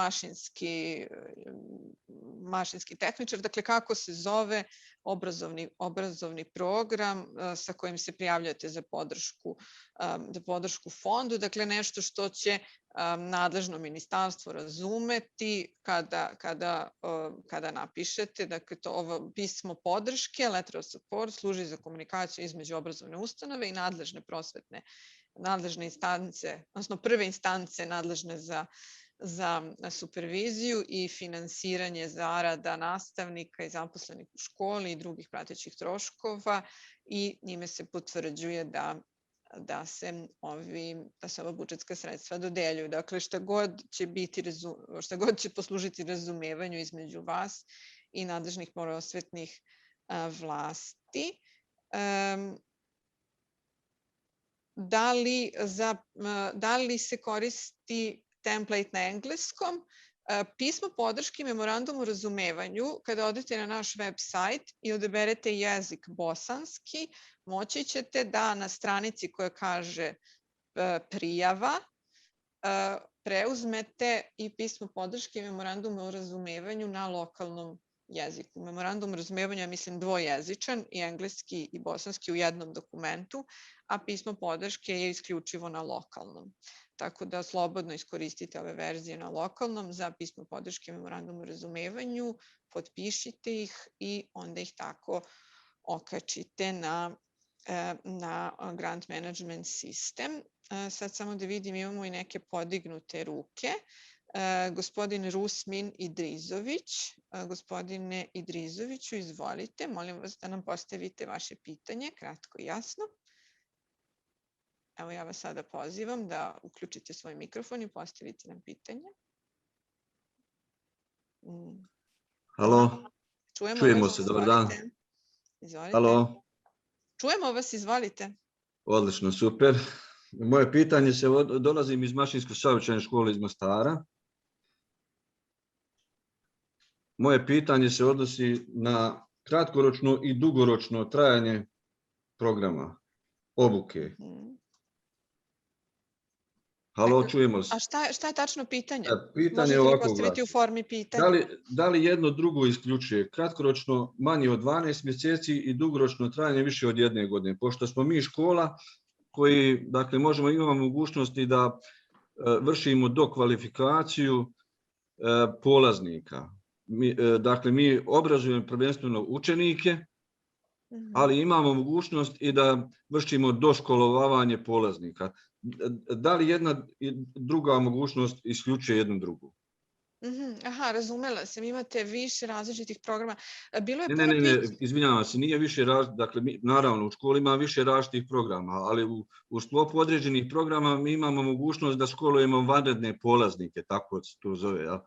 mašinski tehničar, dakle kako se zove obrazovni program sa kojim se prijavljujete za podršku fondu, dakle nešto što će nadležno ministarstvo razumeti kada napišete. Dakle, ovo pismo podrške, letter of support, služi za komunikaciju između obrazovne ustanove i nadležne instance, odnosno prve instance nadležne za superviziju i finansiranje zarada nastavnika i zaposlenih u školi i drugih pratećih troškova, i njime se potvrđuje da se ova budžetska sredstva dodeljuju. Dakle, šta god će poslužiti razumevanju između vas i nadležnih prosvetnih vlasti. Da li se koristi template na engleskom? Pismo podrške memorandumu o razumevanju, kada odete na naš web sajt i odaberete jezik bosanski, moći ćete da na stranici koja kaže prijava preuzmete i pismo podrške memorandumu o razumevanju na lokalnom jeziku. Memorandum o razumevanju je, mislim, dvojezičan, i engleski i bosanski u jednom dokumentu, a pismo podrške je isključivo na lokalnom. Tako da slobodno iskoristite ove verzije na lokalnom za pismo podrške memorandumu o razumevanju, potpišite ih i onda ih tako okačite na grant management sistem. Sad samo da vidim, imamo i neke podignute ruke. Gospodin Rusmin Idrizović. Gospodine Idrizoviću, izvolite. Molim vas da nam postavite vaše pitanje, kratko i jasno. Evo, ja vas sada pozivam da uključite svoj mikrofon i postavite nam pitanje. Halo, čujemo se, dobar dan. Izvolite. Halo. Čujemo vas, izvolite. Odlično, super. Moje pitanje dolazim iz Mašinsko-saobraćajne škole iz Mostara. Moje pitanje se odnosi na kratkoročno i dugoročno trajanje programa obuke. Halo, čujemo se. A šta je tačno pitanje? Pitanje je ovako postaviti u formi pitanja. Da li jedno drugo isključuje? Kratkoročno manje od 12 mjeseci i dugoročno trajanje više od 1 godine. Pošto smo mi škola koji, dakle, imamo mogućnosti da vršimo dokvalifikaciju polaznika. Dakle, mi obrazujemo prvenstveno učenike ali imamo mogućnost i da vršimo doškolovavanje polaznika. Da li jedna druga mogućnost isključuje jednu drugu? Aha, razumela sam, imate više različitih programa. Bilo je Ne, izvinjavam se, nije više različitih, dakle, naravno, u školi ima više različitih programa, ali u sklopu određenih programa mi imamo mogućnost da školujemo vanredne polaznike, tako se to zove, ja?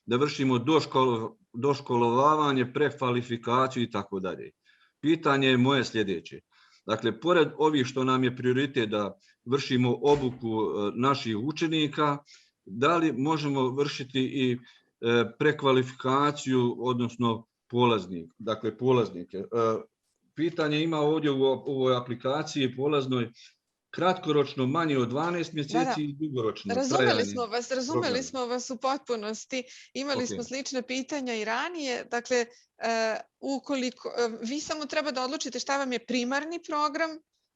Da vršimo doškolovavanje, prekvalifikaciju i tako dalje. Pitanje je moje sljedeće. Dakle, pored ovih što nam je prioritet da vršimo obuku naših učenika, da li možemo vršiti i prekvalifikaciju, odnosno polaznike? Pitanje ima ovdje u ovoj aplikaciji polaznoj kratkoročno manje od 12 mjeseci i dugoročno. Razumeli smo vas u potpunosti. Imali smo slične pitanja i ranije. Dakle, vi samo treba da odlučite šta vam je primarni program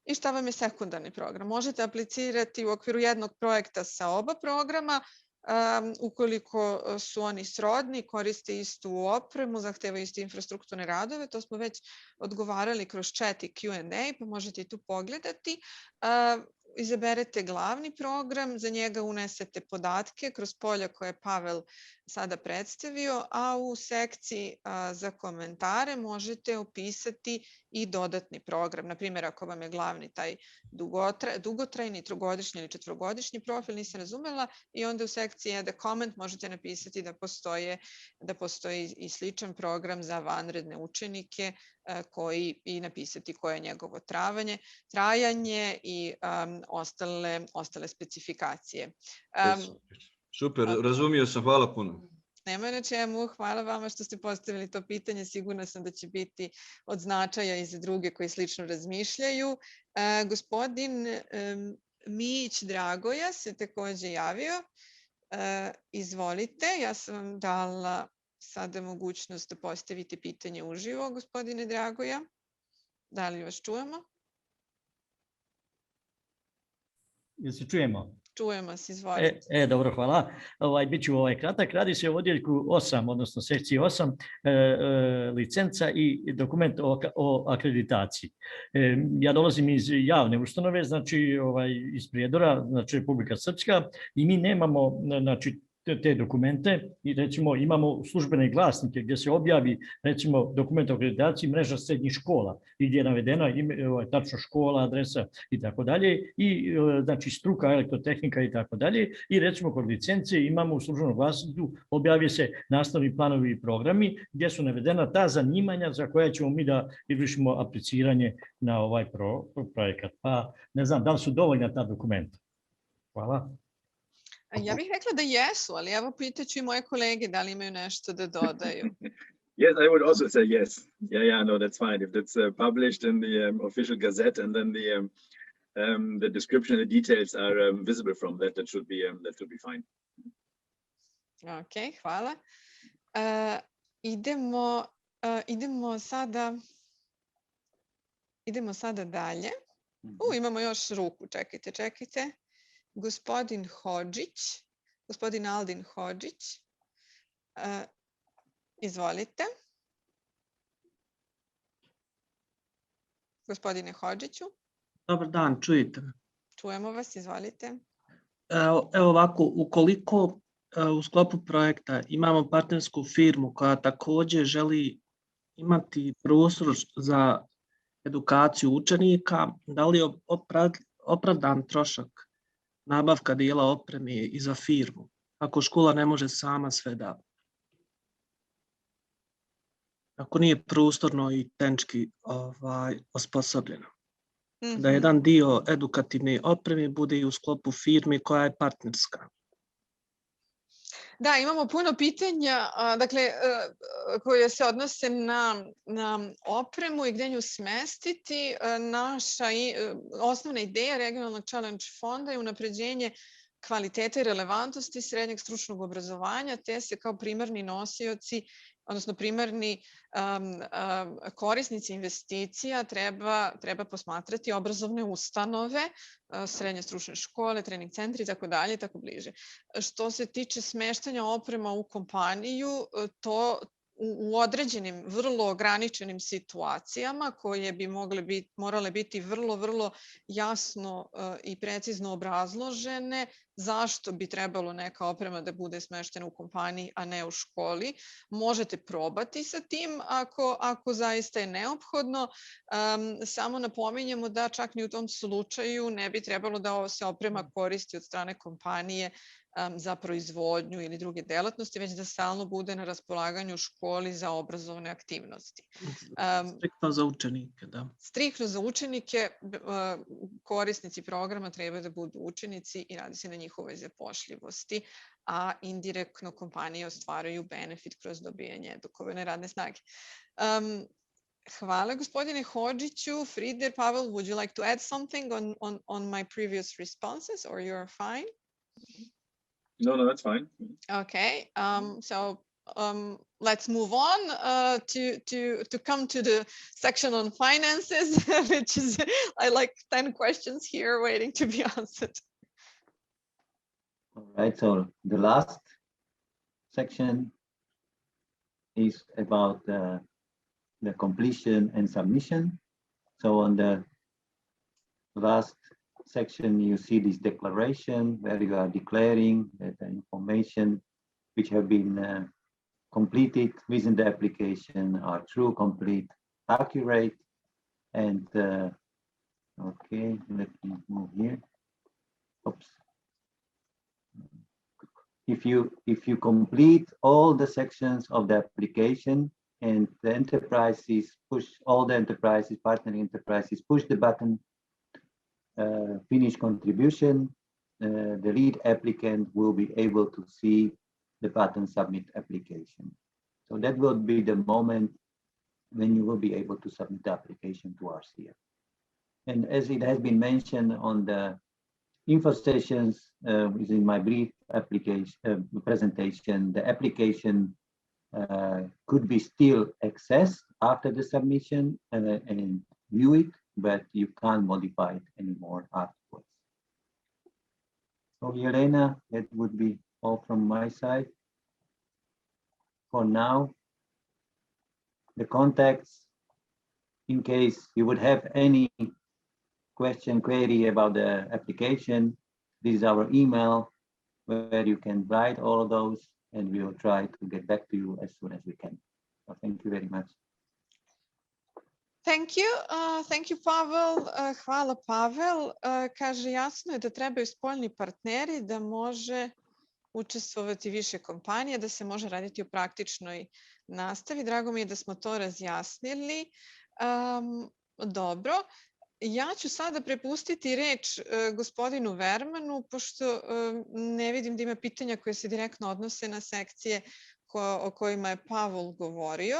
i šta vam je sekundarni program. Možete aplicirati u okviru jednog projekta sa oba programa. Ukoliko su oni srodni, koriste istu opremu, zahtevaju iste infrastrukturne radove, to smo već odgovarali kroz chat i Q&A, pa možete i tu pogledati. Izaberete glavni program, za njega unesete podatke kroz polja koje je Pavel sada predstavio, a u sekciji za komentare možete opisati i dodatni program. Naprimjer, ako vam je glavni taj dugotrajni, trogodišnji ili četvrogodišnji profil, nisam razumela, i onda u sekciji add a comment možete napisati da postoji i sličan program za vanredne učenike i napisati koje je njegovo trajanje i ostale specifikacije. Super, razumio sam, hvala puno. Nema na čemu, hvala vama što ste postavili to pitanje. Sigurna sam da će biti od značaja i za druge koji slično razmišljaju. Gospodin Mijić Dragoja se također javio. Izvolite, ja sam vam dala sada mogućnost da postavite pitanje uživo, gospodine Dragoja. Da li vas čujemo? Jel se čujemo? Čujemo se, izvolite. Dobro, hvala. Biću kratak. Radi se o odjeljku 8, odnosno sekciji 8, licenca i dokument o akreditaciji. Ja dolazim iz javne ustanove, znači iz Prijedora, znači Republika Srpska, i mi nemamo, znači, te dokumente i recimo imamo službene glasnike gdje se objavi recimo dokument o akreditaciji mreža srednjih škola i gdje je navedena tačno škola, adresa i tako dalje, i znači struka, elektrotehnika i tako dalje, i recimo kod licence imamo u službenom glasniku objavi se nastavni planovi i programi gdje su navedena ta zanimanja za koja ćemo mi da izvršimo apliciranje na ovaj projekat. Pa ne znam da li su dovoljna ta dokumenta. Hvala. Ja bih rekla da jesu, ali evo pitaću i moje kolege da li imaju nešto da dodaju. Yes, I would also say yes. Yeah, no, that's fine. If it's published in the official gazette and then the description and the details are visible from that, that should be fine. Ok, hvala. Idemo sada dalje. Imamo još ruku, čekajte. Gospodin Aldin Hodžić, izvolite. Gospodine Hodžiću. Dobar dan, čujete me? Čujemo vas, izvolite. Evo ovako, ukoliko u sklopu projekta imamo partnersku firmu koja također želi imati prostor za edukaciju učenika, da li je opravdan trošak nabavka dijela opreme i za firmu, ako škola ne može sama sve da, ako nije prostorno i tehnički osposobljeno, da jedan dio edukativne opreme bude i u sklopu firme koja je partnerska. Da, imamo puno pitanja, dakle, koje se odnose na opremu i gdje nju smestiti. Naša osnovna ideja regionalnog challenge fonda je unapređenje kvalitete i relevantnosti srednjeg stručnog obrazovanja, te se kao primarni nosioci, odnosno primarni korisnici investicija treba posmatrati obrazovne ustanove, srednje stručne škole, trening centri i tako dalje i tako bliže. Što se tiče smeštanja oprema u kompaniju, u određenim vrlo ograničenim situacijama koje bi morale biti vrlo jasno i precizno obrazložene zašto bi trebalo neka oprema da bude smeštena u kompaniji, a ne u školi. Možete probati sa tim ako zaista je neophodno. Samo napominjemo da čak ni u tom slučaju ne bi trebalo da se oprema koristi od strane kompanije za proizvodnju ili druge delatnosti, već da stalno bude na raspolaganju školi za obrazovne aktivnosti. Striktno za učenike, da. Striktno za učenike, korisnici programa treba da budu učenici i radi se na njihovoj zapošljivosti, a indirektno kompanije ostvaruju benefit kroz dobijanje edukovane radne snage. Hvala gospodine Hodžiću. Frieder, Pavel, would you like to add something on my previous responses, or you're fine? No, that's fine. Okay, let's move on to come to the section on finances, which is, I like 10 questions here waiting to be answered. All right, so the last section is about the completion and submission. So on the last section, you see this declaration where you are declaring that the information which have been completed within the application are true, complete, accurate, and okay, let me move here. Oops. If you complete all the sections of the application and the enterprises push, all the enterprises, partner enterprises push the button, finish contribution, the lead applicant will be able to see the button submit application. So that will be the moment when you will be able to submit the application to RCF. And as it has been mentioned on the info sessions within my brief application presentation, the application could be still accessed after the submission and view it, but you can't modify it anymore afterwards. So Jelena, that would be all from my side. For now, the contacts, in case you would have any question, query about the application, this is our email where you can write all of those and we will try to get back to you as soon as we can. So thank you very much. Thank you Pavel. Hvala Pavel. Kaže, jasno je da trebaju spoljni partneri da može učestvovati više kompanija, da se može raditi u praktičnoj nastavi. Drago mi je da smo to razjasnili. Dobro. Ja ću sada prepustiti reč gospodinu Vermanu, pošto ne vidim da ima pitanja koje se direktno odnose na sekcije o kojima je Pavel govorio.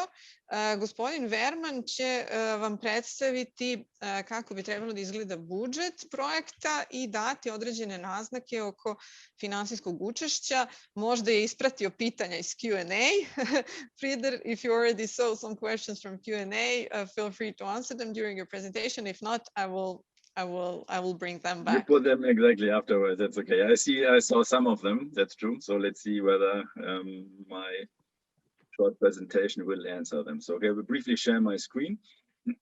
Gospodin Verman će vam predstaviti kako bi trebalo da izgleda budžet projekta i dati određene naznake oko finansijskog učešća. Možda je ispratio pitanja iz Q&A. Frieder, if you already saw some questions from Q&A, feel free to answer them during your presentation. If not, I will bring them back. You put them exactly afterwards. That's okay. I saw some of them. That's true. So let's see whether my short presentation will answer them. So okay, I will briefly share my screen. Is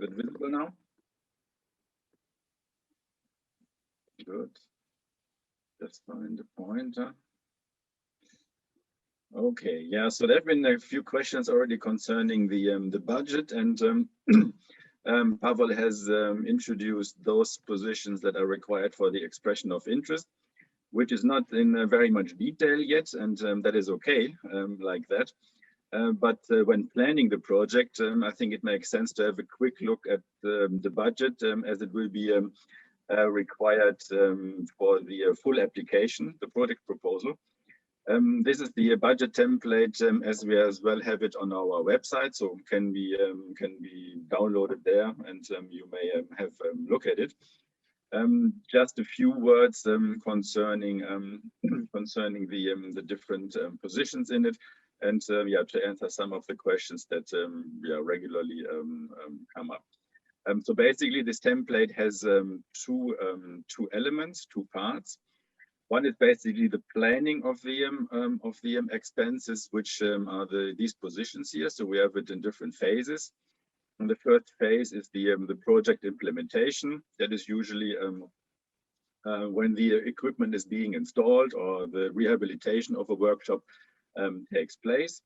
it visible now? Good. Just find the pointer. Okay, yeah, so there have been a few questions already concerning the budget, and Pavel has introduced those positions that are required for the expression of interest, which is not in very much detail yet, and that is okay, like that. But when planning the project, I think it makes sense to have a quick look at the budget, as it will be required for the full application, the project proposal. This is the budget template as we as well have it on our website, so can be downloaded there, and you may have a look at it. Just a few words concerning the different positions in it, and yeah, to answer some of the questions that regularly come up. So basically, this template has two elements, two parts. One is basically the planning of the expenses, which are these positions here. So we have it in different phases. And the first phase is the project implementation. That is usually when the equipment is being installed or the rehabilitation of a workshop takes place.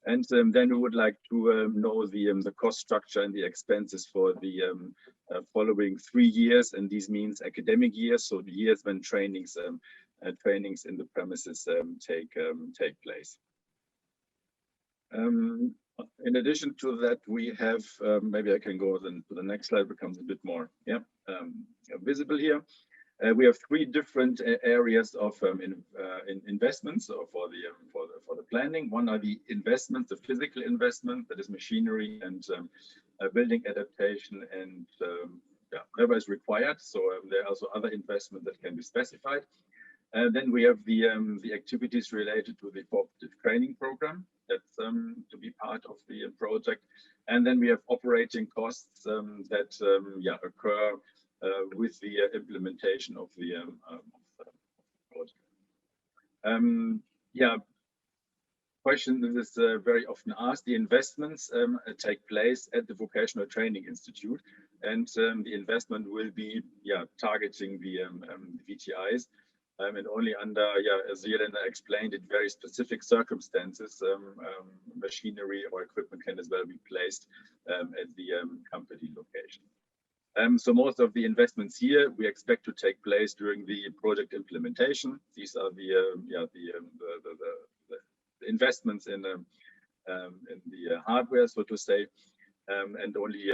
And then we would like to know the cost structure and the expenses for the following 3 years, and this means academic years, so the years when trainings in the premises take place. In addition to that, we have maybe I can go then to the next slide. Becomes a bit more visible here. We have 3 different areas of investments for the planning. One are the investments, the physical investment, that is machinery and building adaptation, and whatever is required. So there are also other investments that can be specified. Then we have the activities related to the cooperative training program that's to be part of the project, and then we have operating costs that occur with the implementation of the project. Question that is very often asked: the investments take place at the Vocational Training Institute, and the investment will be targeting the VTIs. And only under, as Jelena explained, in very specific circumstances, machinery or equipment can as well be placed at the company location. So most of the investments here we expect to take place during the project implementation. These are the investments in the hardware, so to say. And only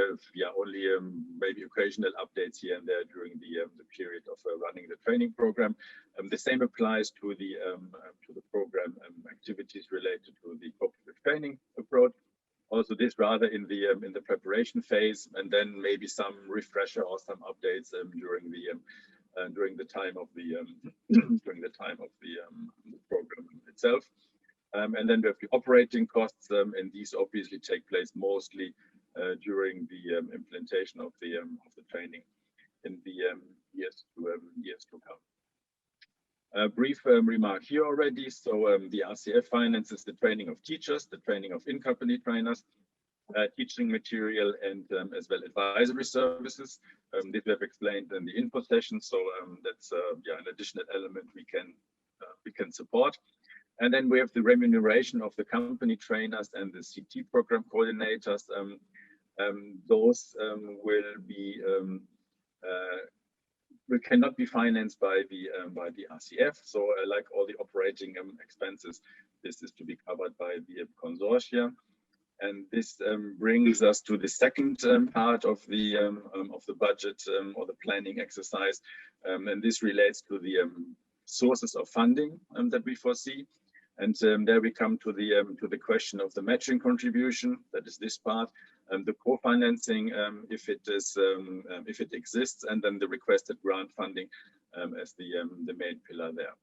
maybe occasional updates here and there during the period of running the training program. The same applies to the program activities related to the cooperative training approach. Also, this rather in the preparation phase, and then maybe some refresher or some updates during the time of the program itself. And then we have the operating costs, and these obviously take place mostly during the implementation of the training in the years to come. A brief remark here already. So the RCF finances the training of teachers, the training of in-company trainers, teaching material, and as well advisory services. This we have explained in the info session. So that's an additional element we can support. And then we have the remuneration of the company trainers and the CT program coordinators. Those cannot be financed by the RCF. So like all the operating expenses, this is to be covered by the consortia. And this brings us to the second part of the budget or the planning exercise, and this relates to the sources of funding that we foresee. And there we come to the question of the matching contribution. That is this part, the co-financing, if it exists, and then the requested grant funding as the main pillar there.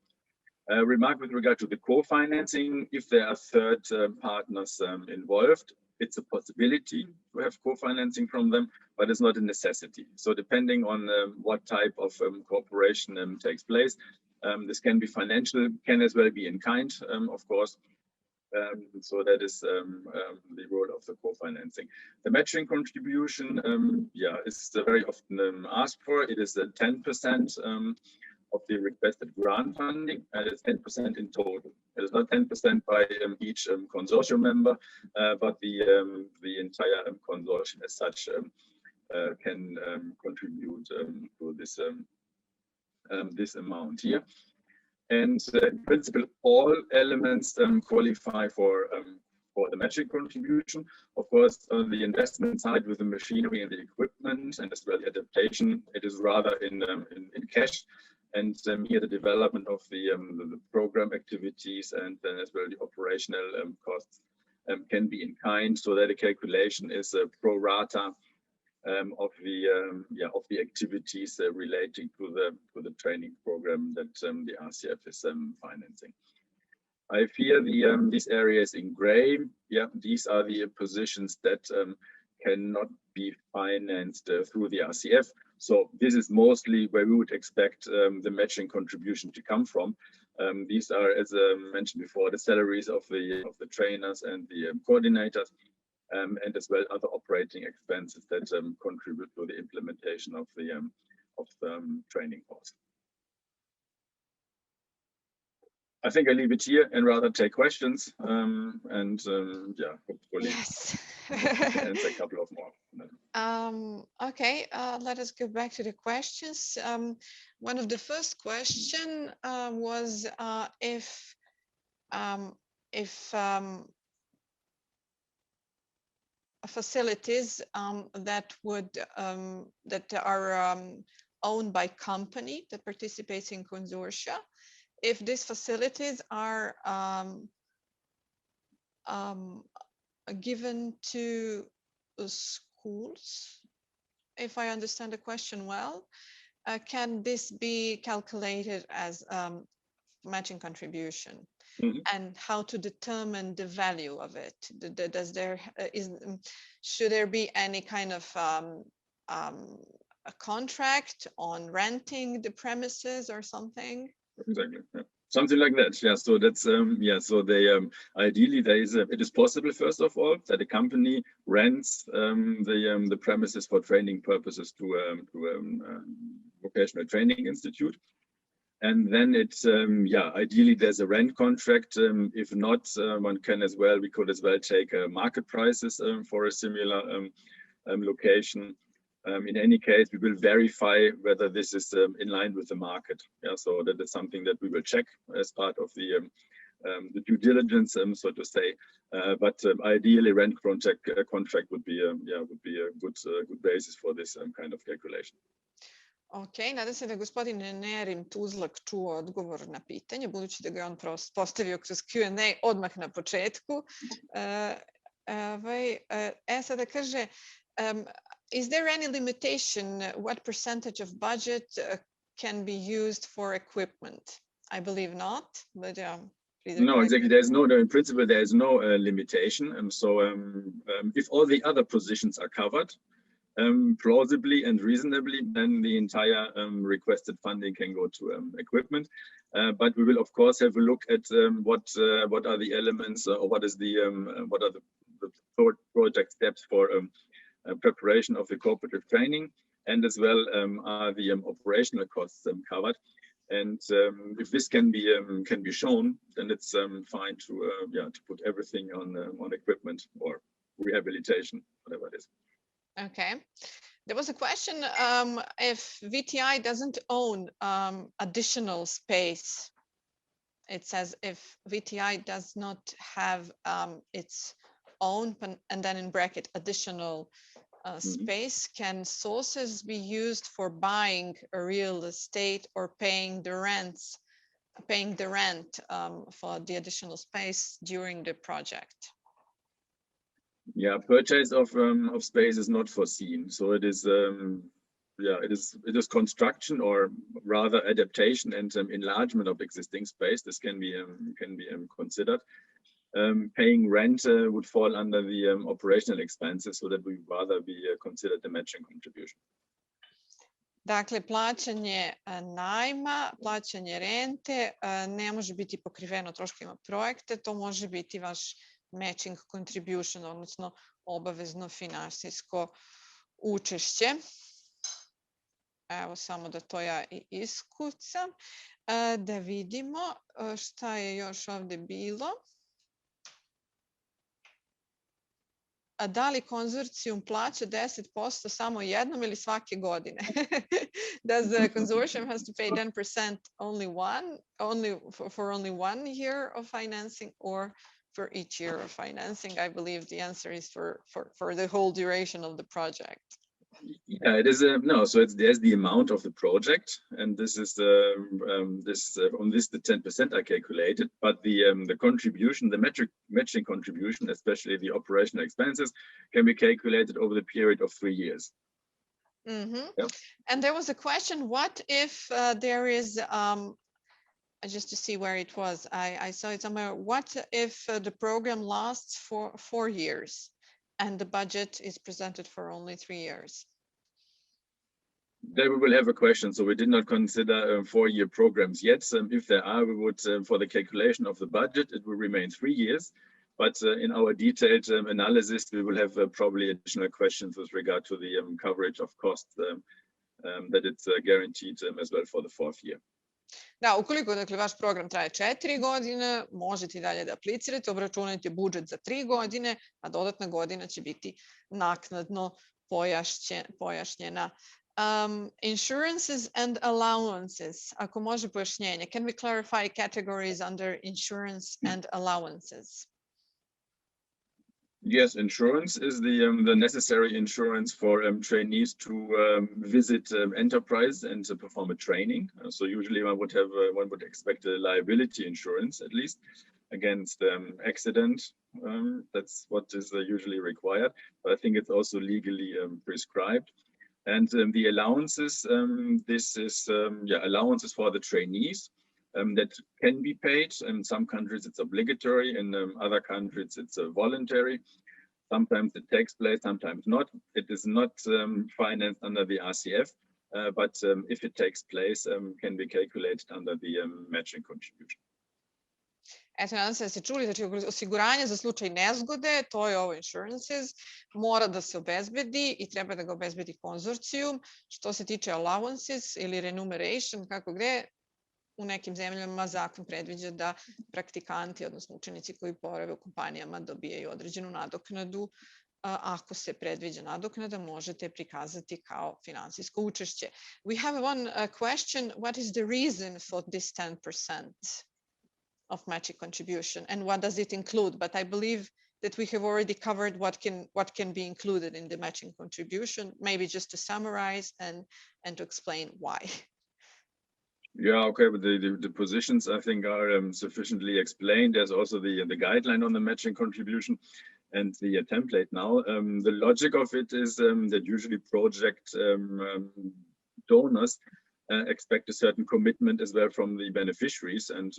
Remark with regard to the co-financing: if there are third partners involved, it's a possibility to have co-financing from them, but it's not a necessity. So depending on what type of cooperation takes place. This can be financial, can as well be in kind, of course. So that is the role of the co-financing. The matching contribution, is very often asked for. It is 10% of the requested grant funding, and it's 10% in total. It is not 10% by each consortium member, but the entire consortium as such can contribute to this amount here. And in principle, all elements qualify for the matching contribution. Of course, on the investment side with the machinery and the equipment and as well the adaptation, it is rather in cash. And here the development of the program activities and then as well the operational costs can be in kind, so that the calculation is pro rata of the activities relating to the training program that the RCF is financing. I have here these areas in gray. These are the positions that cannot be financed through the RCF. So this is mostly where we would expect the matching contribution to come from. These are, as mentioned before, the salaries of the trainers and the coordinators, and as well other operating expenses that contribute to the implementation of the training course. I think I leave it here and rather take questions, and yeah, hopefully yes. answer a couple of more. Okay, let us go back to the questions. One of the first question was if facilities that are owned by company that participates in consortia, if these facilities are given to schools, if I understand the question well, can this be calculated as matching contribution? Mm-hmm. And how to determine the value of it? Should there be any kind of a contract on renting the premises or something? Exactly. Yeah. Something like that. Yeah. So that's yeah. So they ideally there is it is possible, first of all, that a company rents the premises for training purposes to a vocational training institute. And then it's yeah, ideally there's a rent contract. If not, we could as well take market prices for a similar location. In any case, we will verify whether this is in line with the market. Yeah, so that is something that we will check as part of the due diligence, so to say. But ideally, rent contract would be a good basis for this kind of calculation. Ok, nadam se da je gospodin 𝗪𝗻𝗀𝗀𝗀𝗀 čuo odgovor na pitanje, budući da ga on postavio kroz Q&A odmah na početku. Sada kaže, is there any limitation what percentage of budget can be used for equipment? I believe not, but no, exactly. There's no, in principle, there is no limitation. If all the other positions are covered, plausibly and reasonably, then the entire requested funding can go to equipment. But we will, of course, have a look at what are the elements, or what are the project steps for preparation of the cooperative training, and as well are the operational costs covered. And if this can be shown, then it's fine to put everything on equipment or rehabilitation, whatever it is. Okay. There was a question if VTI doesn't own additional space. It says if VTI does not have its own, and then in bracket, additional space, can sources be used for buying a real estate or paying the rent for the additional space during the project? Yeah, purchase of space is not foreseen. So it is it is construction, or rather adaptation and enlargement of existing space. This can be considered. Paying rent would fall under the operational expenses, so that would rather be considered the matching contribution. Dakle, plaćanje najma, plaćanje rente ne može biti pokriveno troškovima projekta, to može biti vaš matching contribution, odnosno obavezno finansijsko učešće. Evo samo da to ja i iskucam. Da vidimo šta je još ovdje bilo. Da li konzorcijum plaća 10% samo jednom ili svake godine? Does the consortium has to pay 10% for only one year of financing, or for each year of financing? I believe the answer is for the whole duration of the project. Yeah, it is no. So there's the amount of the project, and this is the 10% I calculated. But the contribution, the matching contribution, especially the operational expenses, can be calculated over the period of 3 years. Mm-hmm. Yeah. And there was a question: what if there is just to see where it was? I saw it somewhere. What if the program lasts for 4 years? and the budget is presented for only 3 years? There we will have a question. So we did not consider 4-year programs yet. If there are, we would, for the calculation of the budget, it will remain 3 years. But in our detailed analysis, we will have probably additional questions with regard to the coverage of costs that it's guaranteed as well for the 4th year. Da, ukoliko dakle, vaš program traje 4 godine, možete i dalje da aplicirate, obračunajte budžet za 3 godine, a dodatna godina će biti naknadno pojašnjena. Insurances and allowances, ako može pojašnjenje. Can we clarify categories under insurance and allowances? Yes, insurance is the necessary insurance for trainees to visit enterprise and to perform a training. So usually one would expect a liability insurance at least against accident. That's what is usually required. But I think it's also legally prescribed. And the allowances, this is allowances for the trainees that can be paid. In some countries it's obligatory, in other countries it's voluntary. Sometimes it takes place, sometimes not. It is not financed under the RCF, but if it takes place, can be calculated under the matching contribution. Eto, nadam se da ste čuli, znači osiguranje za slučaj nezgode, to je ovo insurances, mora da se obezbedi i treba da ga obezbedi konzorcijum. Što se tiče allowances ili remuneration, kako gde, u nekim zemljama zakon predviđa da praktikanti, odnosno učenici koji borave u kompanijama dobijaju određenu nadoknadu. Ako se predviđa nadoknada, možete prikazati kao finansijsko učešće. We have one question. What is the reason for this 10% of matching contribution and what does it include? But I believe that we have already covered what can be included in the matching contribution. Maybe just to summarize and to explain why. Yeah, okay, but the positions I think are sufficiently explained. There's also the guideline on the matching contribution and the template now. The logic of it is that usually project donors expect a certain commitment as well from the beneficiaries, and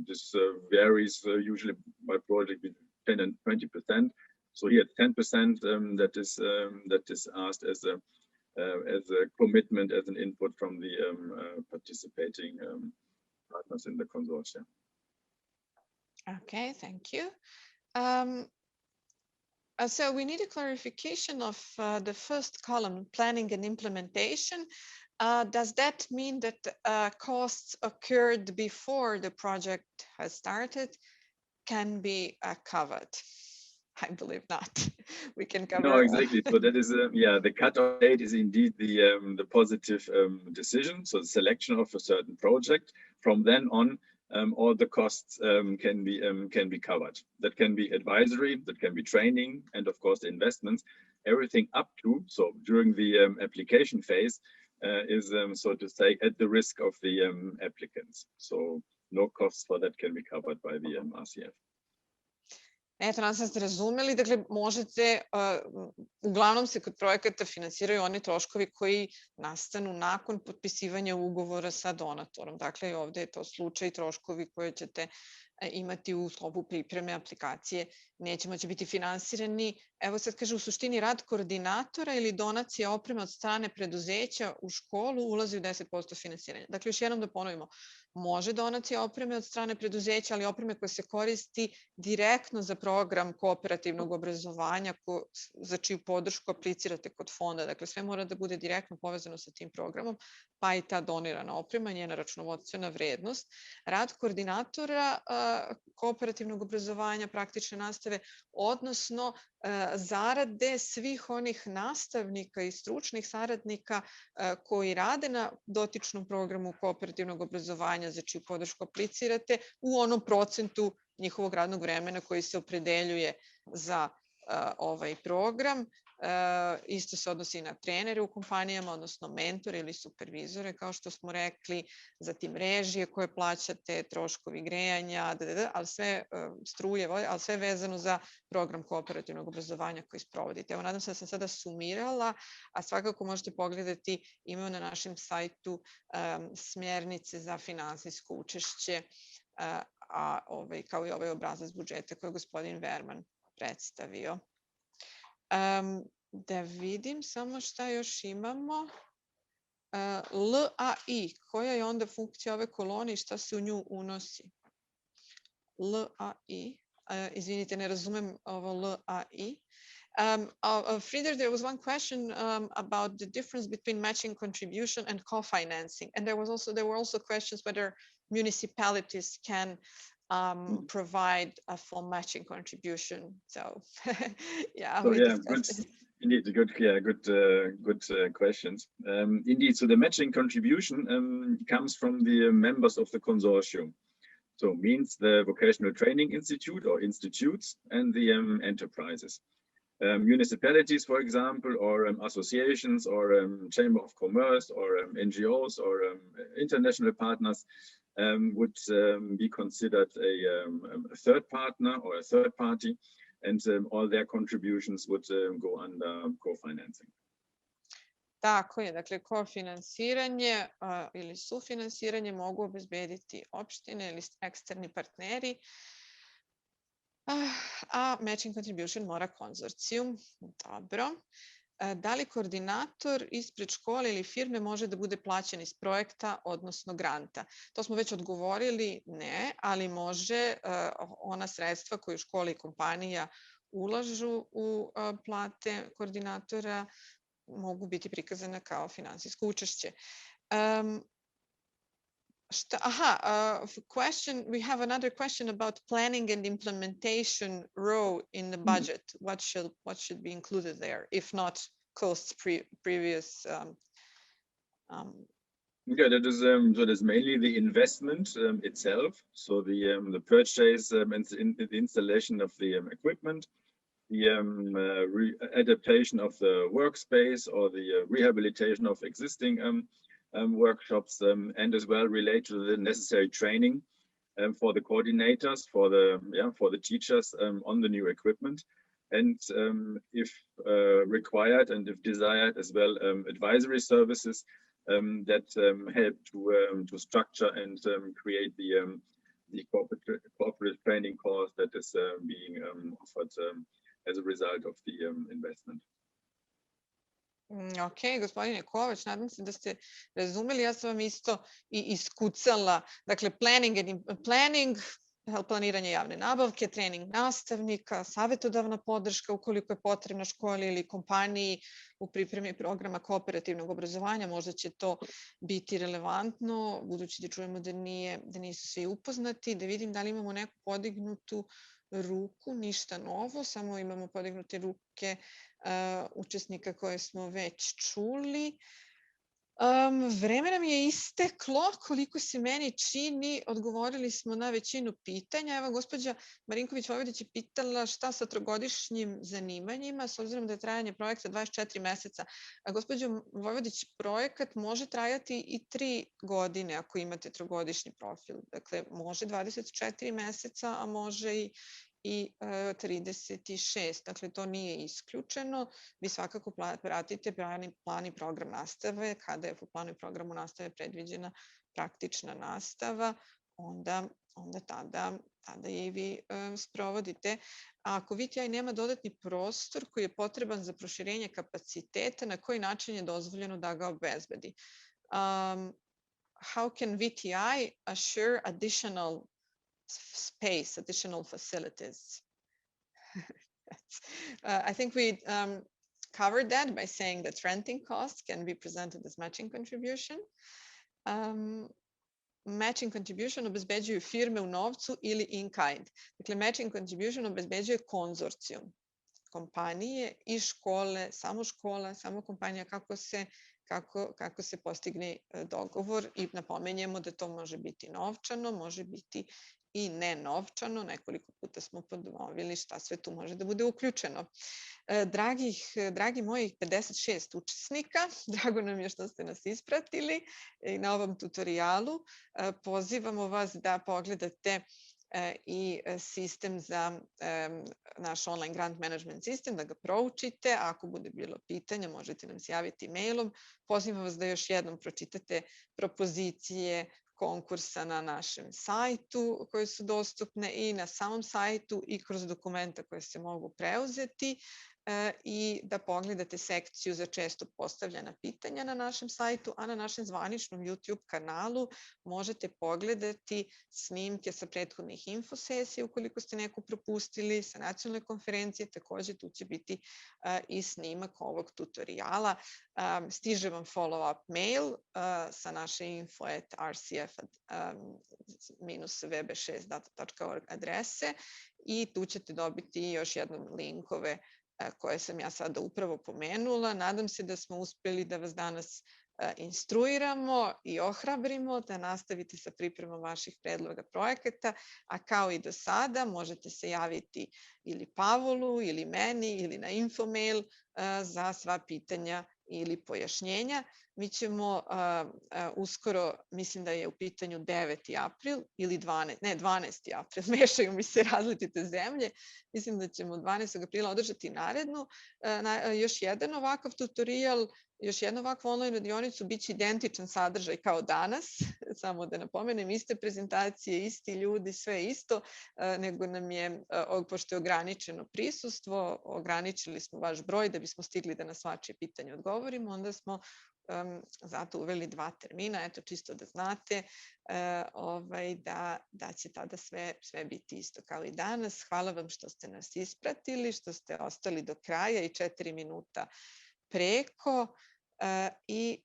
this varies usually by project between 10 and 20%. So here 10% that is asked as a commitment, as an input from the participating partners in the consortium. Okay, thank you. So we need a clarification of the first column, planning and implementation. Does that mean that costs occurred before the project has started can be covered? I believe not. We can cover. No, exactly. So that is, the cutoff date is indeed the positive decision. So the selection of a certain project. From then on, all the costs can be covered. That can be advisory, that can be training, and of course the investments. Everything up to, so during the application phase, is so to say at the risk of the applicants. So no costs for that can be covered by the RCF. Eto, nadam se da ste razumeli. Dakle, možete, uglavnom se kod projekata finansiraju oni troškovi koji nastanu nakon potpisivanja ugovora sa donatorom. Dakle, ovdje je to slučaj, troškovi koje ćete imati u sklopu pripreme aplikacije neće moći biti finansirani. Evo sad kaže, u suštini rad koordinatora ili donacija opreme od strane preduzeća u školu ulazi u 10% finansiranja. Dakle, još jednom da ponovimo, može donacija opreme od strane preduzeća, ali opreme koja se koristi direktno za program kooperativnog obrazovanja za čiju podršku aplicirate kod fonda. Dakle, sve mora da bude direktno povezano sa tim programom, pa i ta donirana oprema, njena računovodstvena vrednost. Rad koordinatora kooperativnog obrazovanja, praktične nastave, odnosno zarade svih onih nastavnika i stručnih saradnika koji rade na dotičnom programu kooperativnog obrazovanja za čiju podršku aplicirate u onom procentu njihovog radnog vremena koji se opredeljuje za ovaj program. Isto se odnosi i na trenere u kompanijama, odnosno mentore ili supervizore, kao što smo rekli, zatim režije koje plaćate, troškovi grejanja, ali sve struje, ali sve vezano za program kooperativnog obrazovanja koji sprovodite. Evo, nadam se da sam sada sumirala, a svakako možete pogledati, imamo na našem sajtu smjernice za finansijsko učešće, kao i ovaj obrazac budžeta koji je gospodin Verman predstavio. Da vidim samo šta još imamo. LAI, koja je onda funkcija ove kolone i šta se u nju unosi? LAI, izvinite, ne razumem ovo LAI. Frieder, there was one question about the difference between matching contribution and co-financing. And there were also questions whether municipalities can provide a full matching contribution. So, yeah, so, we yeah, discussed this. Indeed, good questions. Indeed, so the matching contribution comes from the members of the consortium. So means the vocational training institute or institutes and the enterprises. Municipalities, for example, or associations or chamber of commerce or NGOs or international partners would be considered a third partner or a third party, and all their contributions would go under co-financing. Tako je, dakle, kofinansiranje ili sufinansiranje mogu obezbediti opštine ili eksterni partneri, a matching contribution mora konzorcijum. Dobro. Da li koordinator ispred škole ili firme može da bude plaćen iz projekta, odnosno granta? To smo već odgovorili, ne, ali može ona sredstva koju škola i kompanija ulažu u plate koordinatora mogu biti prikazane kao finansijsko učešće. Question. We have another question about planning and implementation row in the budget. What should be included there, if not costs previous? Yeah, that is so. That's mainly the investment itself. So the purchase and the installation of the equipment, the adaptation of the workspace, or the rehabilitation of existing workshops, and as well relate to the necessary training for the coordinators, for the teachers on the new equipment, and if required and if desired as well, advisory services that help to structure and create the corporate training course that is being offered as a result of the investment. Ok, gospodine Kovač, nadam se da ste razumeli. Ja sam vam isto i iskucala. Dakle, planiranje javne nabavke, trening nastavnika, savjetodavna podrška ukoliko je potrebna školi ili kompaniji u pripremi programa kooperativnog obrazovanja. Možda će to biti relevantno, budući da čujemo da nisu svi upoznati. Da vidim da li imamo neku podignutu ruku, ništa novo, samo imamo podignute ruke učesnika koje smo već čuli. Vreme nam je isteklo, koliko se meni čini, odgovorili smo na većinu pitanja. Evo, gospođa Marinković-Vojvodić je pitala šta sa trogodišnjim zanimanjima, s obzirom da je trajanje projekta 24 meseca. Gospođo Vojvodić, projekat može trajati i 3 godine ako imate trogodišnji profil. Dakle, može 24 meseca, a može i 36. Dakle, to nije isključeno. Vi svakako pratite plan i program nastave. Kada je u planu i programu nastave predviđena praktična nastava, onda tada je i vi sprovodite. A ako VTI nema dodatni prostor koji je potreban za proširenje kapaciteta, na koji način je dozvoljeno da ga obezbedi? How can VTI assure additional space, additional facilities? I think we covered that by saying that renting costs can be presented as matching contribution. Matching contribution obezbeđuju firme u novcu ili in kind. Dakle, matching contribution obezbeđuje konzorcijum, kompanije i škole, samo kompanija, kako se postigne dogovor, i napomenjemo da to može biti novčano, može biti i nenovčano. Nekoliko puta smo ponovili šta sve tu može da bude uključeno. Dragi mojih 56 učesnika, drago nam je što ste nas ispratili i na ovom tutorijalu. Pozivamo vas da pogledate i sistem za naš online grant management sistem, da ga proučite. Ako bude bilo pitanja, možete nam se javiti mailom. Pozivam vas da još jednom pročitate propozicije konkursa na našem sajtu koje su dostupne i na samom sajtu i kroz dokumenta koje se mogu preuzeti. i da pogledate sekciju za često postavljena pitanja na našem sajtu, a na našem zvaničnom YouTube kanalu možete pogledati snimke sa prethodnih infosesija ukoliko ste neku propustili, sa nacionalne konferencije, takođe tu će biti i snimak ovog tutoriala. Stiže vam follow-up mail sa naše info@rscf-𝗵𝗶 adrese i tu ćete dobiti još jednom linkove koje sam ja sada upravo pomenula. Nadam se da smo uspeli da vas danas instruiramo i ohrabrimo da nastavite sa pripremom vaših predloga projekata, a kao i do sada možete se javiti ili Pavolu ili meni ili na infomail za sva pitanja ili pojašnjenja. Mi ćemo uskoro, mislim da je u pitanju 9. april ili 12. april, mešaju mi se različite zemlje. Mislim da ćemo 12. aprila održati još jedan ovakav tutorial, još jednu ovakvu online radionicu, bit će identičan sadržaj kao danas, samo da napomenem, iste prezentacije, isti ljudi, sve isto, nego nam je, pošto je ograničeno prisustvo, ograničili smo vaš broj da bismo stigli da na svačije pitanje odgovorimo, onda smo zato uveli 2 termina, eto čisto da znate da će tada sve biti isto kao i danas. Hvala vam što ste nas ispratili, što ste ostali do kraja i 4 minuta preko i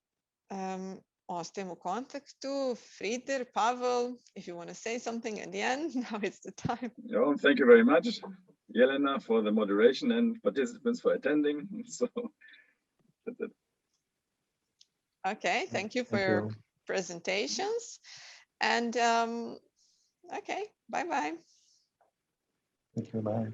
ostajemo u kontaktu. Frieder, Pavel, if you want to say something at the end, now it's the time. Oh, thank you very much, Jelena, for the moderation and participants for attending. So that's it. Okay, thank you for your presentations. And okay, bye-bye. Thank you, bye.